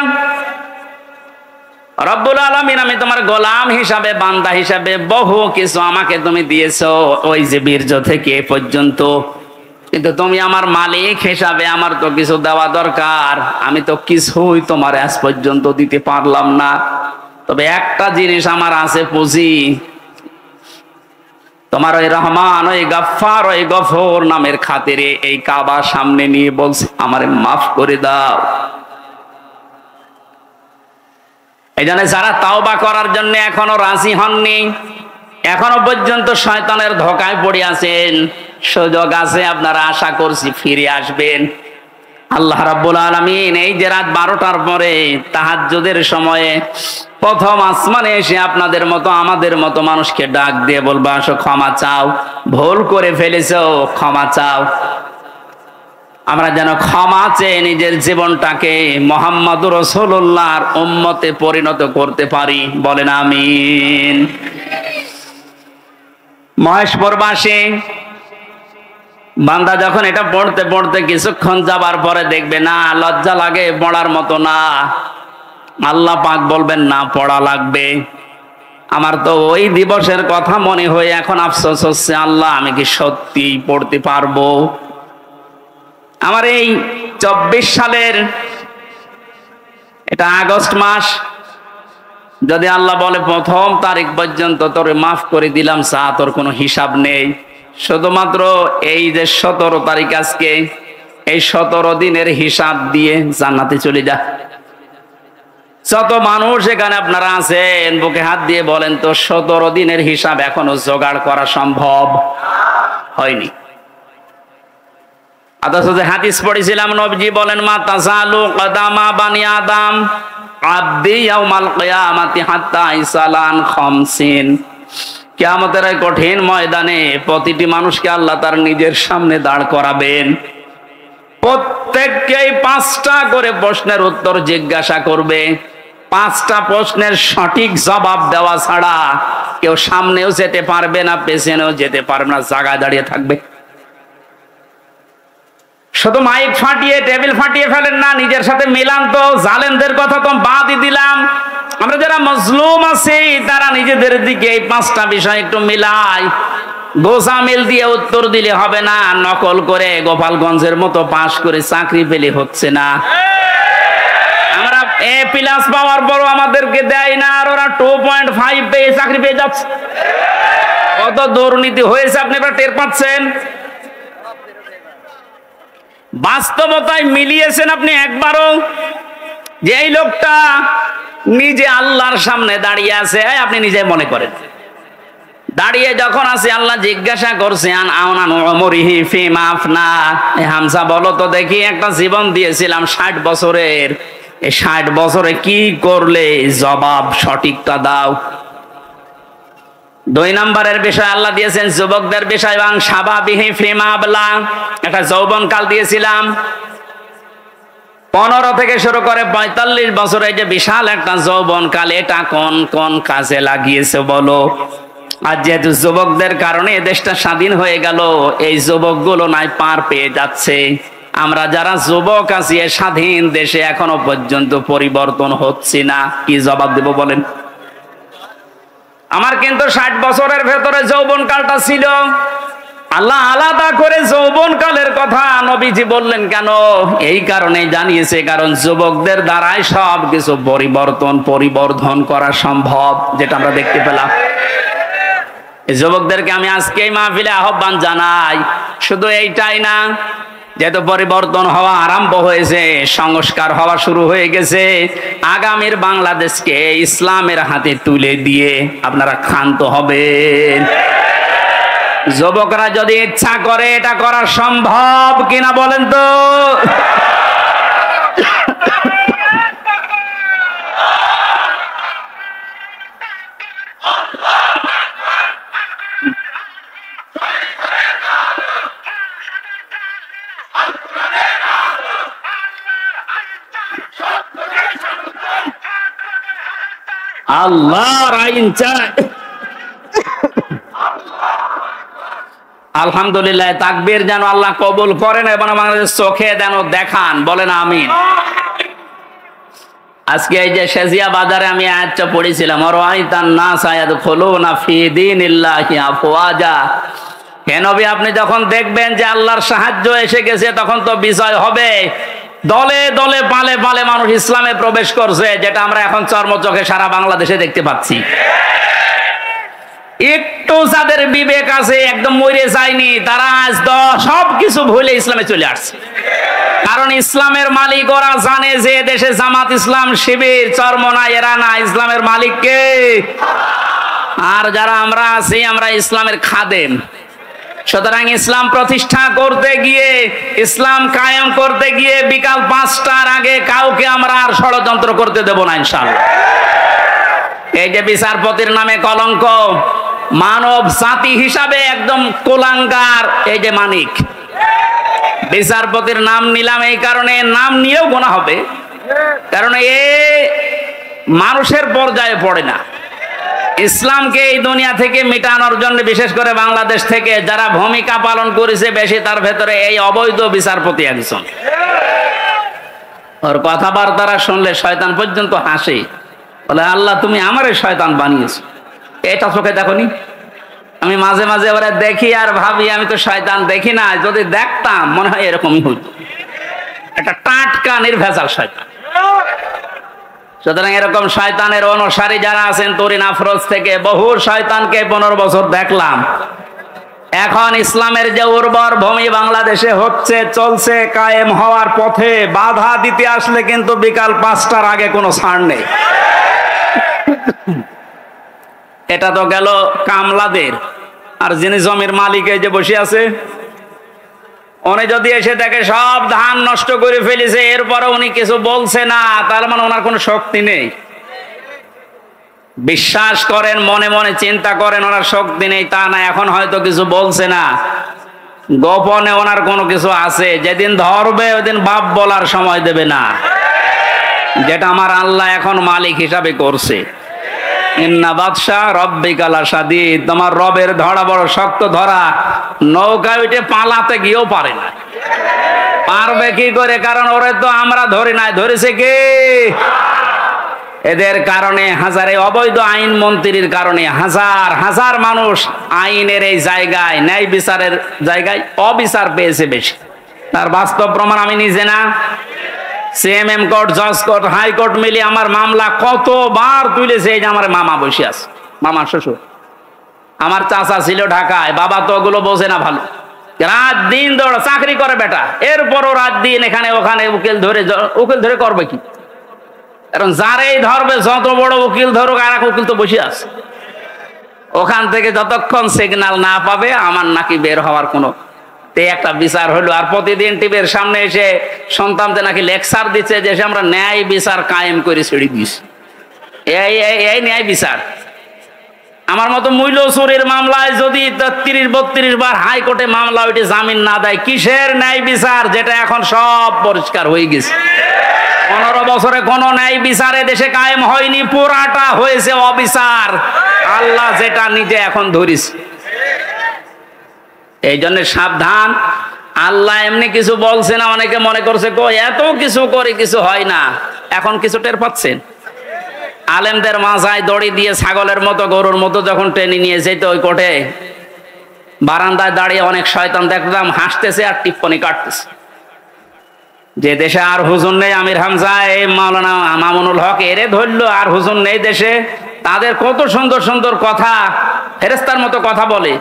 রব্বুল আলামিন, আমি তোমার গোলাম হিসাবে, বান্দা হিসাবে বহু কিছু আমাকে তুমি দিয়েছো, ওই যে বীর্য থেকে এ পর্যন্ত, কিন্তু তুমি আমার মালিক হিসাবে আমার তো কিছু দেওয়া দরকার। আমি তো কিছুই তোমার আজ পর্যন্ত দিতে পারলাম না। তবে একটা জিনিস আমার আছে পুঁজি, তোমার ওই রহমান, ওই গফফার, ওই গফুর নামের খাতিরে এই কাবা সামনে নিয়ে বলছে আমারে মাফ করে দাও। এই জন্য যারা তাওবা করার জন্য এখনো রাজি হননি, এখনো পর্যন্ত শয়তানের ধোঁকায় পড়ে আছেন, সুযোগ আছে, আপনারা আশা করছি ফিরে আসবেন। আল্লাহ রাব্বুল আলামিন এই যে রাত 12টার পরে তাহাজ্জুদের সময়ে প্রথম আসমানে এসে আপনাদের মতো আমাদের মতো মানুষকে ডাক দিয়ে বলবে আসো ক্ষমা চাও, ভুল করে ফেলেছো ক্ষমা চাও। আমরা যেন ক্ষমা চেয়ে নিজের জীবনটাকে মুহাম্মদুর রাসূলুল্লাহর উম্মতে পরিণত করতে পারি, বলেন আমিন। মহেশপুরবাসী বান্দা যখন এটা পড়তে পড়তে কিছুক্ষণ যাবার পরে দেখবে না লজ্জা লাগে, পড়ার মতো না, আল্লাহ পাক বলবেন না পড়া লাগবে। আমার তো ওই দিবসের কথা মনে হয়ে এখন আফসোস হচ্ছে, আল্লাহ আমি কি সত্যি পড়তে পারবো? আমার এই 24 সালের এটা আগস্ট মাস, যদি আল্লাহ বলে প্রথম তারিখ পর্যন্ত তোরে মাফ করে দিলাম, চা তোর কোনো হিসাব নেই, শুধুমাত্র এই যে 17 তারিখ আজকে, এই 17 দিনের হিসাব দিয়ে জান্নাতে চলে যা। যত মানুষ এখানে আপনারা আছেন বুকে হাত দিয়ে বলেন তো 17 দিনের হিসাব এখনো জোগাড় করা সম্ভব হয়নি। অথচ যে হাদিস পড়েছিলাম নবীজি বলেন মা তাজালু কদামা বানি আদম আব্দি ইয়াউমাল কিয়ামাতি হাত্তা ইসালান খামসিন। কিয়ামতের এই কঠিন ময়দানে প্রতিটি মানুষকে আল্লাহ তার নিজের সামনে দাঁড় করাবেন, প্রত্যেককেই 5টা করে প্রশ্নের উত্তর জিজ্ঞাসা করবে। 5টা প্রশ্নের সঠিক জবাব দেওয়া ছাড়া কেউ সামনেও যেতে পারবে না, পেছনেও যেতে পারবে না, জায়গায় দাঁড়িয়ে থাকবে। শুধু মাইক ফাটিয়ে টেবিল ফাটিয়ে ফেলেন না, নিজের সাথে মিলান তো। জালেমদের কথা তো বাদই দিলাম, আমরা যারা মজলুম আছি তারা নিজেদের দিকে এই 5টা বিষয় একটু মিলাই। গোজামিল দিয়ে উত্তর দিলে হবে না, নকল করে গোপালগঞ্জের মতো পাশ করে চাকরি পেলে হচ্ছে না। আমরা A+ পাওয়ার পরও আমাদেরকে দেয় না, আর ওরা 2.5 পেয়ে চাকরি পেয়ে যাচ্ছে। কত দুর্নীতি হয়েছে আপনি এবার টের পাচ্ছেন। বাস্তবতায় মিলিয়েছেন আপনি একবারও যে এই লোকটা নিজে আল্লাহর সামনে দাঁড়িয়ে আছে? আপনি নিজে মনে করেন দাঁড়িয়ে যখন আছে, আল্লাহ জিজ্ঞাসা করছেন হামজা বলো তো দেখি, একটা জীবন দিয়েছিলাম 60 বছরের, এই 60 বছরে কি করলে, জবাব সঠিকটা দাও। 2 নম্বরের বিষয় আল্লাহ দিয়েছেন যুবকদের বিষয়, এবং সাবাবিহি ফিমা আবলা, একটা যৌবন কাল দিয়েছিলাম। 15 থেকে শুরু করে 45 বছরে যে বিশাল একটা যৌবন কাল, এটা কোন কোন কাজে লাগিয়েছে বলো? আর যেহেতু যুবকদের কারণে দেশটা স্বাধীন হয়ে গেল, এই যুবকগুলো নাই পার পেয়ে যাচ্ছে। আমরা যারা যুবক আছি এই স্বাধীন দেশে এখনো পর্যন্ত পরিবর্তন হচ্ছে না, কি জবাব দেব বলেন? আমার কিন্তু 60 বছরের ভেতরে যৌবন কালটা ছিল। আল্লাহ আলাদা করে যৌবন কালের কথা নবীজি বললেন কেন? এই কারণে জানিয়েছে, কারণ যুবকদের দ্বারাই সব কিছু পরিবর্ধন করা সম্ভব, যেটা আমরা দেখতে পেলাম। এই যুবকদেরকে আমি আজকে এই মাহফিলে আহ্বান জানাই, শুধু এইটাই না, যেহেতু পরিবর্তন হওয়া আরম্ভ হয়েছে, সংস্কার হওয়া শুরু হয়ে গেছে, আগামীর বাংলাদেশকে ইসলামের হাতে তুলে দিয়ে আপনারা ক্ষান্ত হবেন। যুবকরা যদি ইচ্ছা করে এটা করা সম্ভব কিনা বলেন তো? আল্লাহর আইন চাই। আলহামদুলিল্লাহ, তাকবীর যেন আল্লাহ কবুল করেন এবং আমাদের চোখে যেন দেখান, বলেন আমিন। আজকে এই যে শেজিয়া বাজারে আমি আয়াতটা পড়েছিলাম, রাআইতান নাস ইয়াদখুলুনা ফি দীনিল্লাহি আফওয়াজা। হে নবী, আপনি যখন দেখবেন যে আল্লাহর সাহায্য এসে গেছে, তখন তো বিজয় হবে। দলে দলে পালে পালে মানুষ ইসলামে প্রবেশ করছে, যেটা আমরা এখন চর্মচোখে সারা বাংলাদেশে দেখতে পাচ্ছি। একটু যাদের বিবেক আছে, একদম মরে যায়নি, তারা আজ সবকিছু ভুলে ইসলামে চলে আসছে। কারণ ইসলামের মালিক ওরা জানে যে দেশে জামাত ইসলাম শিবির চরমনা এরা না, ইসলামের মালিক কে? আর যারা আমরা আছি, আমরা ইসলামের খাদেম। সুতরাং ইসলাম প্রতিষ্ঠা করতে গিয়ে, ইসলাম কায়েম করতে গিয়ে বিকাল 5টার আগে কাউকে আমরা আর ষড়যন্ত্র করতে দেব না ইনশাআল্লাহ। এই যে বিচারপতির নামে কলঙ্ক, মানব জাতি হিসাবে একদম কুলাঙ্গার এই যে মানিক। বিচারপতির নাম নিলাম এই কারণে, নাম নিয়েও গোনা হবে, কারণ এ মানুষের পর্যায়ে পড়ে না। ইসলামকে এই দুনিয়া থেকে মিটানোর জন্য, বিশেষ করে বাংলাদেশ থেকে যারা ভূমিকা পালন করেছে বেশি, তার ভেতরে এই অবৈধ বিচারপতি একজন। ওর কথাবার্তারা শুনলে শয়তান পর্যন্ত হাসে, বলে আল্লাহ তুমি আমারে শয়তান বানিয়েছো। এটা চোখে দেখনি? আমি মাঝে মাঝে ওরা দেখি আর ভাবি আমি তো শয়তান দেখি না, যদি দেখতাম মনে হয় এরকমই হইতো। একটা টাটকা নির্ভেজাল শয়তান। সুতরাং এরকম শয়তানের অনুসারী যারা আছেন, তরিন আফরোজ থেকে বহু শয়তানকে 15 বছর দেখলাম। এখন ইসলামের যে উর্বর ভূমি বাংলাদেশে হচ্ছে, চলছে, কায়েম হওয়ার পথে, বাধা দিতে আসলে কিন্তু বিকাল 5টার আগে কোনো ছাড় নেই। এটা তো গেল কামলাদের। আর যিনি জমির মালিক এই যে বসে আছে, উনি যদি এসে দেখে সব ধান নষ্ট করে ফেলেছে, এরপরে উনি কিছু বলছে না, তার মানে ওনার কোনো শক্তি নেই। বিশ্বাস করেন, মনে মনে চিন্তা করেন ওনার শক্তি নেই তা না, এখন হয়তো কিছু বলছে না, গোপনে ওনার কোনো কিছু আছে। যেদিন ধরবে ওইদিন বাপ বলার সময় দেবে না, যেটা আমার আল্লাহ এখন মালিক হিসাবে করছে। ইন্না বাদশা রব্বিকা লাশাদীদ, তোমার রবের ধরা বড় শক্ত ধরা। নৌকা উঠে পালাতে গিয়েও পারে না। পারবে কি করে? কারণ ওরে তো আমরা ধরি নাই, ধরেছে কে? এদের কারণে হাজারে অবৈধ আইন মন্ত্রীর কারণে হাজার হাজার মানুষ আইনের এই জায়গায়, ন্যায় বিচারের জায়গায় অবিচার পেয়েছে বেশি। তার বাস্তব প্রমাণ আমি নিজে না, সিএমএম কোর্ট, জজ কোর্ট, হাইকোর্ট মিলিয়ে আমার মামলা কতবার তুলেছে। এই যে আমার মামা বসে আছে, মামা শ্বশুর, আমার চাচা ছিল ঢাকায়, বাবা তো ওগুলো বোঝে না ভালো, রাত দিন দৌড় চাকরি করে বেটা, এরপরও রাত দিন এখানে ওখানে উকিল ধরে করবে কি? কারণ যারেই ধরবে, যত বড় উকিল ধরুক, আর এক উকিল তো বসে আছে ওখান থেকে, যতক্ষণ সিগন্যাল না পাবে আমার নাকি বের হওয়ার কোনো একটা বিচার হলো। আর প্রতিদিন টিভির সামনে এসে সন্তানতে নাকি লেকচার দিচ্ছে যে আমরা ন্যায় বিচার কায়েম করে ছেড়ে দিস। এই ন্যায় বিচার। আমার মতো মূল্য চুরির মামলায় যদি 30-32 বার হাইকোর্টে মামলা ওইটি জামিন না দেয়, কিসের ন্যায় বিচার? যেটা এখন সব পরিষ্কার হয়ে গেছে। 15 বছরে কোনো ন্যায় বিচারে দেশে কায়েম হয়নি, পুরাটা হয়েছে অবিচার। আল্লাহ যেটা নিজে এখন ধরিস। এই জন্য সাবধান, আল্লাহ এমনি কিছু বলছে না। অনেকে মনে করছে এত কিছু করে কিছু হয় না। এখন কিছু টের পাচ্ছেন? আলেমদের মাথায় দড়ি দিয়ে ছাগলের মতো, গরুর মতো যখন টেনে নিয়ে যেত ওই কোর্টে, বারান্দায় দাঁড়িয়ে অনেক শয়তান দেখলাম হাসতেছে আর টিপ্পনি কাটতেছে। যে দেশে আর হুজুর নেই, আমির হামজা, এই মাওলানা মামুনুল হক, এরে ধরলো, আর হুজুর নেই দেশে। তাদের কত সুন্দর সুন্দর কথা, ফেরেস্তার মতো কথা বলে,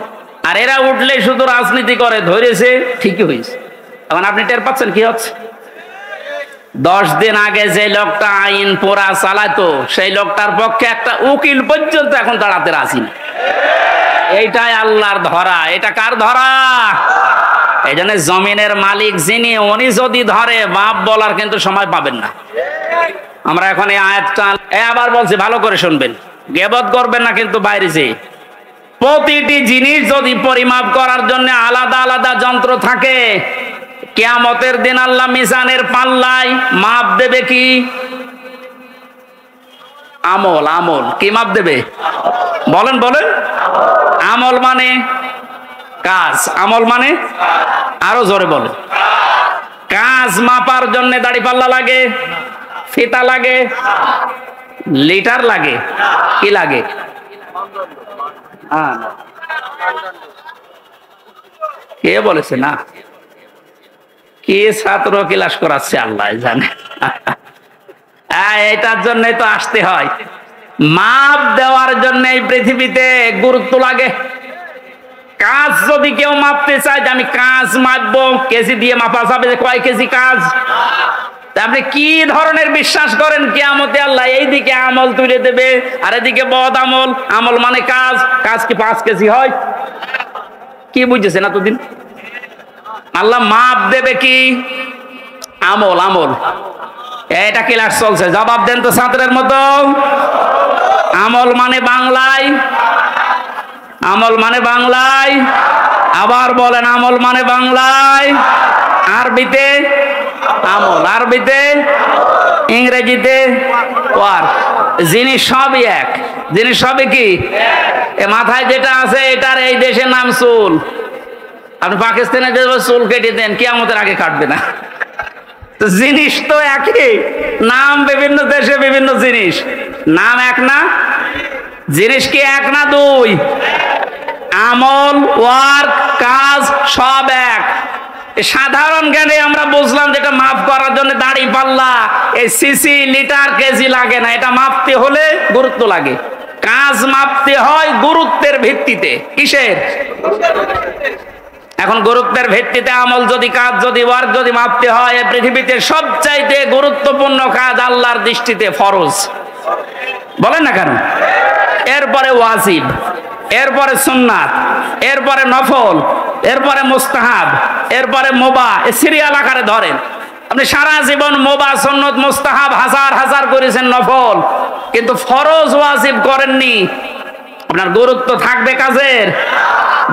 আর এরা উঠলে শুধু রাজনীতি করে। ধরেছে, ঠিকই হয়েছে। এখন আপনি টের পাচ্ছেন কি হচ্ছে? 10 দিন আগে যে লোকটা আইন পোড়া চালাতো, সেই লোকটার পক্ষে একটা উকিল পর্যন্ত এখন দাঁড়াতে রাজি না। এইটাই আল্লাহর ধরা। এটা কার ধরা? এই জন্য জমিনের মালিক যিনি, উনি যদি ধরে, বাপ বলার কিন্তু সময় পাবেন না। আমরা এখন এই আয়াতটা আবার বলছি, ভালো করে শুনবেন, গীবত করবেন না কিন্তু বাইরে যে। প্রতিটি জিনিস যদি পরিমাপ করার জন্য আলাদা আলাদা যন্ত্র থাকে, কিয়ামতের দিন আল্লাহ মিজানের পাল্লায় মাপ দেবে কি? আমল। আমল কি মাপ দেবে? বলেন বলেন। আমল মানে কাজ, আমল মানে আরো জোরে বলে। কাজ মাপার জন্য দাড়ি পাল্লা লাগে, ফিতা লাগে, লিটার লাগে, কি লাগে? কে বলেছে না? কি ছাত্র ক্লাস করাচ্ছে আল্লাহ জানে। এটার জন্য তো আসতে হয়। মাপ দেওয়ার জন্য এই পৃথিবীতে গুরুত্ব লাগে। কাজ যদি কেউ মাপতে চায় যে আমি কাজ মাপবো, কেজি দিয়ে মাপা যাবে যে কয় কেজি কাজ। আপনি কি ধরনের বিশ্বাস করেন কিয়ামতে আল্লাহ এইদিকে আমল তুলে দেবে আর এদিকে বদ আমল? আমল মানে কাজ, কাজ কি 5 কেজি হয়? কি বুঝেছেন এতদিন? আল্লাহ মাপ দেবে কি? আমল। আমল এটা ক্লাস চলছে, জবাব দেন তো ছাত্রের মতো। আমল মানে বাংলায়, আমল মানে বাংলায়, আবার বলেন আমল মানে বাংলায়, আরবিতে আমল, আরবিতে, ইংরেজিতে ওয়ার্ক। জিনিস সবই এক, জিনিস সবই কি? এ মাথায় যেটা আছে এটার এই দেশের নাম চুল। আপনি পাকিস্তানে যে চুল কেটে দেন কিয়ামতের আগে কাটবে না। জিনিস তো একই, নাম বিভিন্ন দেশে বিভিন্ন জিনিস, নাম এক না? জিনিস কি এক না দুই? আমল, ওয়ার্ক, কাজ সব এক। সাধারণ জ্ঞানে আমরা বুঝলাম যেটা মাপ করার জন্য দাড়ি পাল্লা, এই সিসি, লিটার, কেজি লাগে না। এটা মাপতে হলে গুরুত্ব লাগে। কাজ মাপতে হয় গুরুত্বের ভিত্তিতে। কিসের? এখন গুরুত্বের ভিত্তিতে আমল যদি, কাজ যদি, ওয়ার্ক যদি মাপতে হয়, এই পৃথিবীতে সবচাইতে গুরুত্বপূর্ণ কাজ আল্লাহর দৃষ্টিতে ফরজ। বলেন না কেন? এরপরে ওয়াজিব, এরপরে সুন্নাত, এরপরে নফল, এরপরে মুস্তাহাব, এরপরে মুবাহ। সিরিয়াল আকারে ধরেন। আপনি সারা জীবন মুবাহ, সুন্নাত, মুস্তাহাব হাজার হাজার করেছেন, নফল, কিন্তু ফরজ ওয়াজিব করেননি। আপনার গুরুত্ব থাকবে কাজের?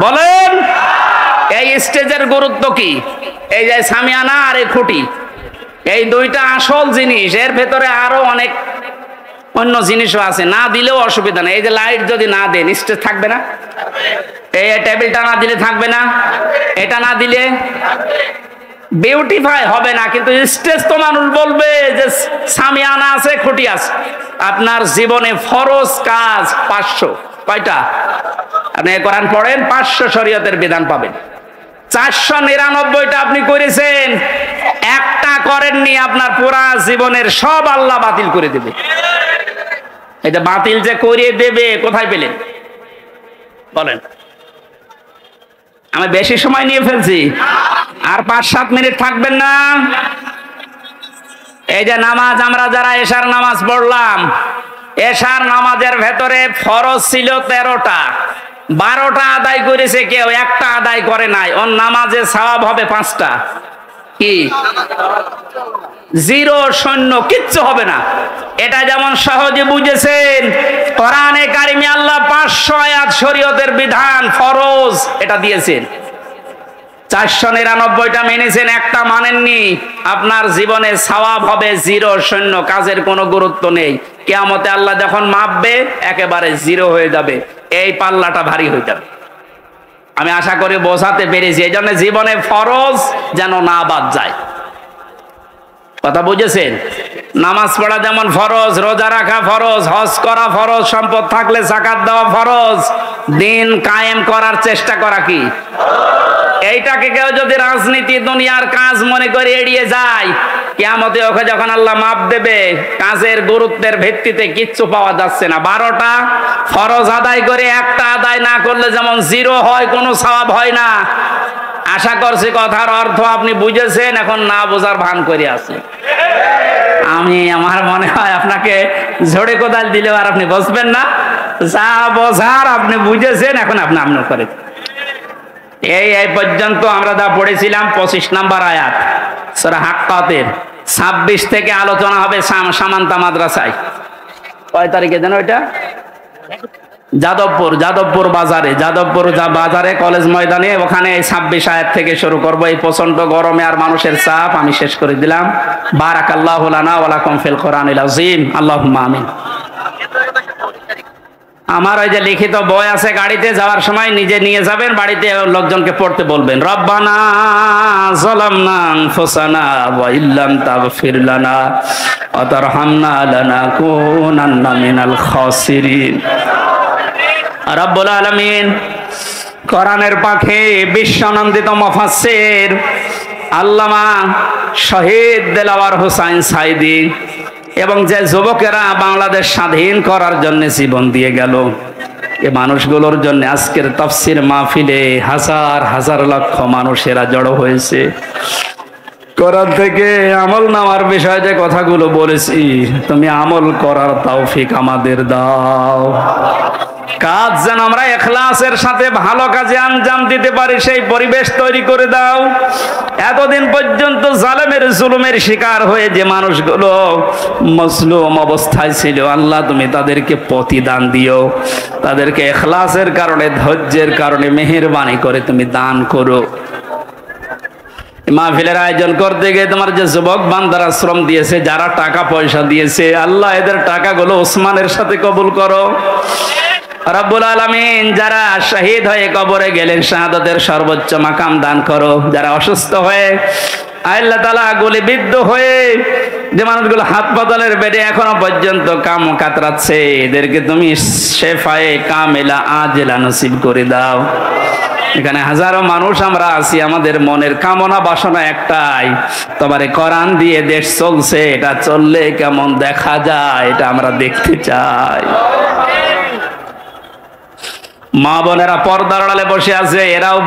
বলেন। এই স্টেজের গুরুত্ব কি? এই যে সামিয়ানা আর এই খুঁটি, এই দুইটা আসল জিনিস। এর ভেতরে আরো অনেক অন্য জিনিসও আছে, না দিলেও অসুবিধা নেই। এই যে লাইট যদি না দেন স্টেজ থাকবে না? এই টেবিলটা না দিলে থাকবে না? এটা না দিলে বিউটিফাই হবে না। কিন্তু স্টেজ তো মানুষ বলবে যে সামিয়ানা আছে, খুঁটি আছে। আপনার জীবনে ফরজ কাজ 500। কয়টা? আপনি কোরআন পড়েন, 500 শরীয়তের বিধান পাবেন। 499টা আপনি করেছেন, একটা করেননি, আপনার পুরা জীবনের সব আল্লাহ বাতিল করে দেবে। এটা বাতিল যে করিয়ে দেবে কোথায় পেলেন? বলেন। আমি বেশি সময় নিয়ে ফেলছি, আর 5-7 মিনিট থাকবেন না? এই যে নামাজ, আমরা যারা এশার নামাজ পড়লাম, এশার নামাজের ভেতরে ফরজ ছিল 13টা, 12টা আদায় করেছে কেউ, একটা আদায় করে নাই। ওর নামাজে সওয়াব হবে 5টা। কি? 0, শূন্য, কিচ্ছু হবে না। এটা যেমন সহজে বুঝেছেন, কোরআনে কারিমে আল্লাহ 500 আয়াত শরীয়তের বিধান ফরজ এটা দিয়েছেন। 499টা মেনেছেন, একটা মানেননি। আপনার জীবনে সওয়াব হবে 0, শূন্য, কাজের কোনো গুরুত্ব নেই। কিয়ামতে আল্লাহ যখন মাপবে একেবারে 0 হয়ে যাবে। এই পাল্লাটা ভারী হয়ে যাবে। আমি আশা করি বোঝাতে পেরেছি। এই জন্য জীবনে ফরজ যেন না বাদ যায়। কথা বুঝেছেন? নামাজ পড়া যেমন ফরজ, রোজা রাখা ফরজ, হজ করা ফরজ, সম্পদ থাকলে যাকাত দেওয়া ফরজ, দিন কায়েম করার চেষ্টা করা কি? এইটাকে কেউ যদি রাজনীতি, দুনিয়ার কাজ মনে করে এড়িয়ে যায়, কিয়ামতে ওকে যখন আল্লাহ মাপ দেবে, কাজের গুরুত্বের ভিত্তিতে কিচ্ছু পাওয়া যাচ্ছে না। 12টা ফরজ আদায় করে একটা আদায় না করলে যেমন 0 হয়, কোনো সওয়াব হয় না। আশা করছি কথার অর্থ আপনি বুঝেছেন। এখন না বোঝার ভান করে আছে। আমার মনে হয় আপনাকে ঝড়ে কোদাল দিলেও আর আপনি বুঝবেন না। যা বোঝার আপনি বুঝেছেন, এখন আপনি আমল করেন। এই পর্যন্ত আমরা যা পড়েছিলাম 25 নম্বর আয়াত সূরা হাক্কাতের। 26 থেকে আলোচনা হবে সামান্তা মাদ্রাসায়। কয় তারিখে যেন ওইটা? যাদবপুর বাজারে কলেজ ময়দানে। ওখানে 26 আয়াত থেকে শুরু করব। এই প্রচন্ড গরমে আর মানুষের চাপ আমি শেষ করে দিলাম। বারাকাল্লাহু লানা ওয়া লাকুম ফিল কোরআনিল আযীম। আল্লাহুম্মা আমিন। আমার ওই যে লিখিত বই আছে, গাড়িতে যাওয়ার সময় নিজে নিয়ে যাবেন, বাড়িতে লোকজনকে পড়তে বলবেন, রব্বানা যালামনা আনফুসানা ওয়া ইল্লাম তাগফির লানা ওয়া তারহামনা লানাকুনান্না মিনাল খাসিরিন। রব্বুল আলামিন কোরআনের পাখি বিশ্বনন্দিত মুফাসসির আল্লামা শহীদ দেলাওয়ার হোসাইন সাইদি এবং যে যুবকেরা বাংলাদেশ স্বাধীন করার জন্য জীবন দিয়ে গেল, এই মানুষগুলোর জন্য আজকের তাফসীর মাহফিলে হাজার হাজার লক্ষ মানুষেরা জড়ো হয়েছে। কোরআন থেকে আমল নেওয়ার বিষয়ে যে কথাগুলো বলেছি, তুমি আমল করার তৌফিক আমাদের দাও। কাজ যেন আমরা ইখলাসের সাথে ভালো কাজে আঞ্জাম দিতে পারি, সেই পরিবেশ তৈরি করে দাও। এতদিন পর্যন্ত জালেমের জুলুমের শিকার হয়ে যে মানুষগুলো মজলুম অবস্থায় ছিল, আল্লাহ তুমি তাদেরকে প্রতিদান দিও, তাদেরকে ইখলাসের কারণে, ধৈর্যের কারণে মেহেরবানি করে তুমি দান করো। মাহফিলের আয়োজন করতে গিয়ে তোমার যে যুবক বান্দারা শ্রম দিয়েছে, যারা টাকা পয়সা দিয়েছে, আল্লাহ এদের টাকাগুলো ওসমানের সাথে কবুল করো। রব্বুল আলামিন যারা শহীদ হয়ে কবরে গেলেন, শাহাদাতের সর্বোচ্চ মাকাম দান করো। যারা অসুস্থ হয়ে আল্লাহ তাআলা গুলিবিদ্ধ হয়ে যে মানুষগুলো হাসপাতালের বেডে এখনো পর্যন্ত কাম কাতরাচ্ছে, এদেরকে তুমি শেফায়ে কামেলা আজেলা নসিব করে দাও। এখানে হাজারো মানুষ আমরা আছি, আমাদের মনের কামনা বাসনা একটাই, তোমার কোরআন দিয়ে দেশ চলছে, এটা চললে কেমন দেখা যায় এটা আমরা দেখতে চাই। মা বোনেরা পর্দার আড়ালে বসে আছে, এরাও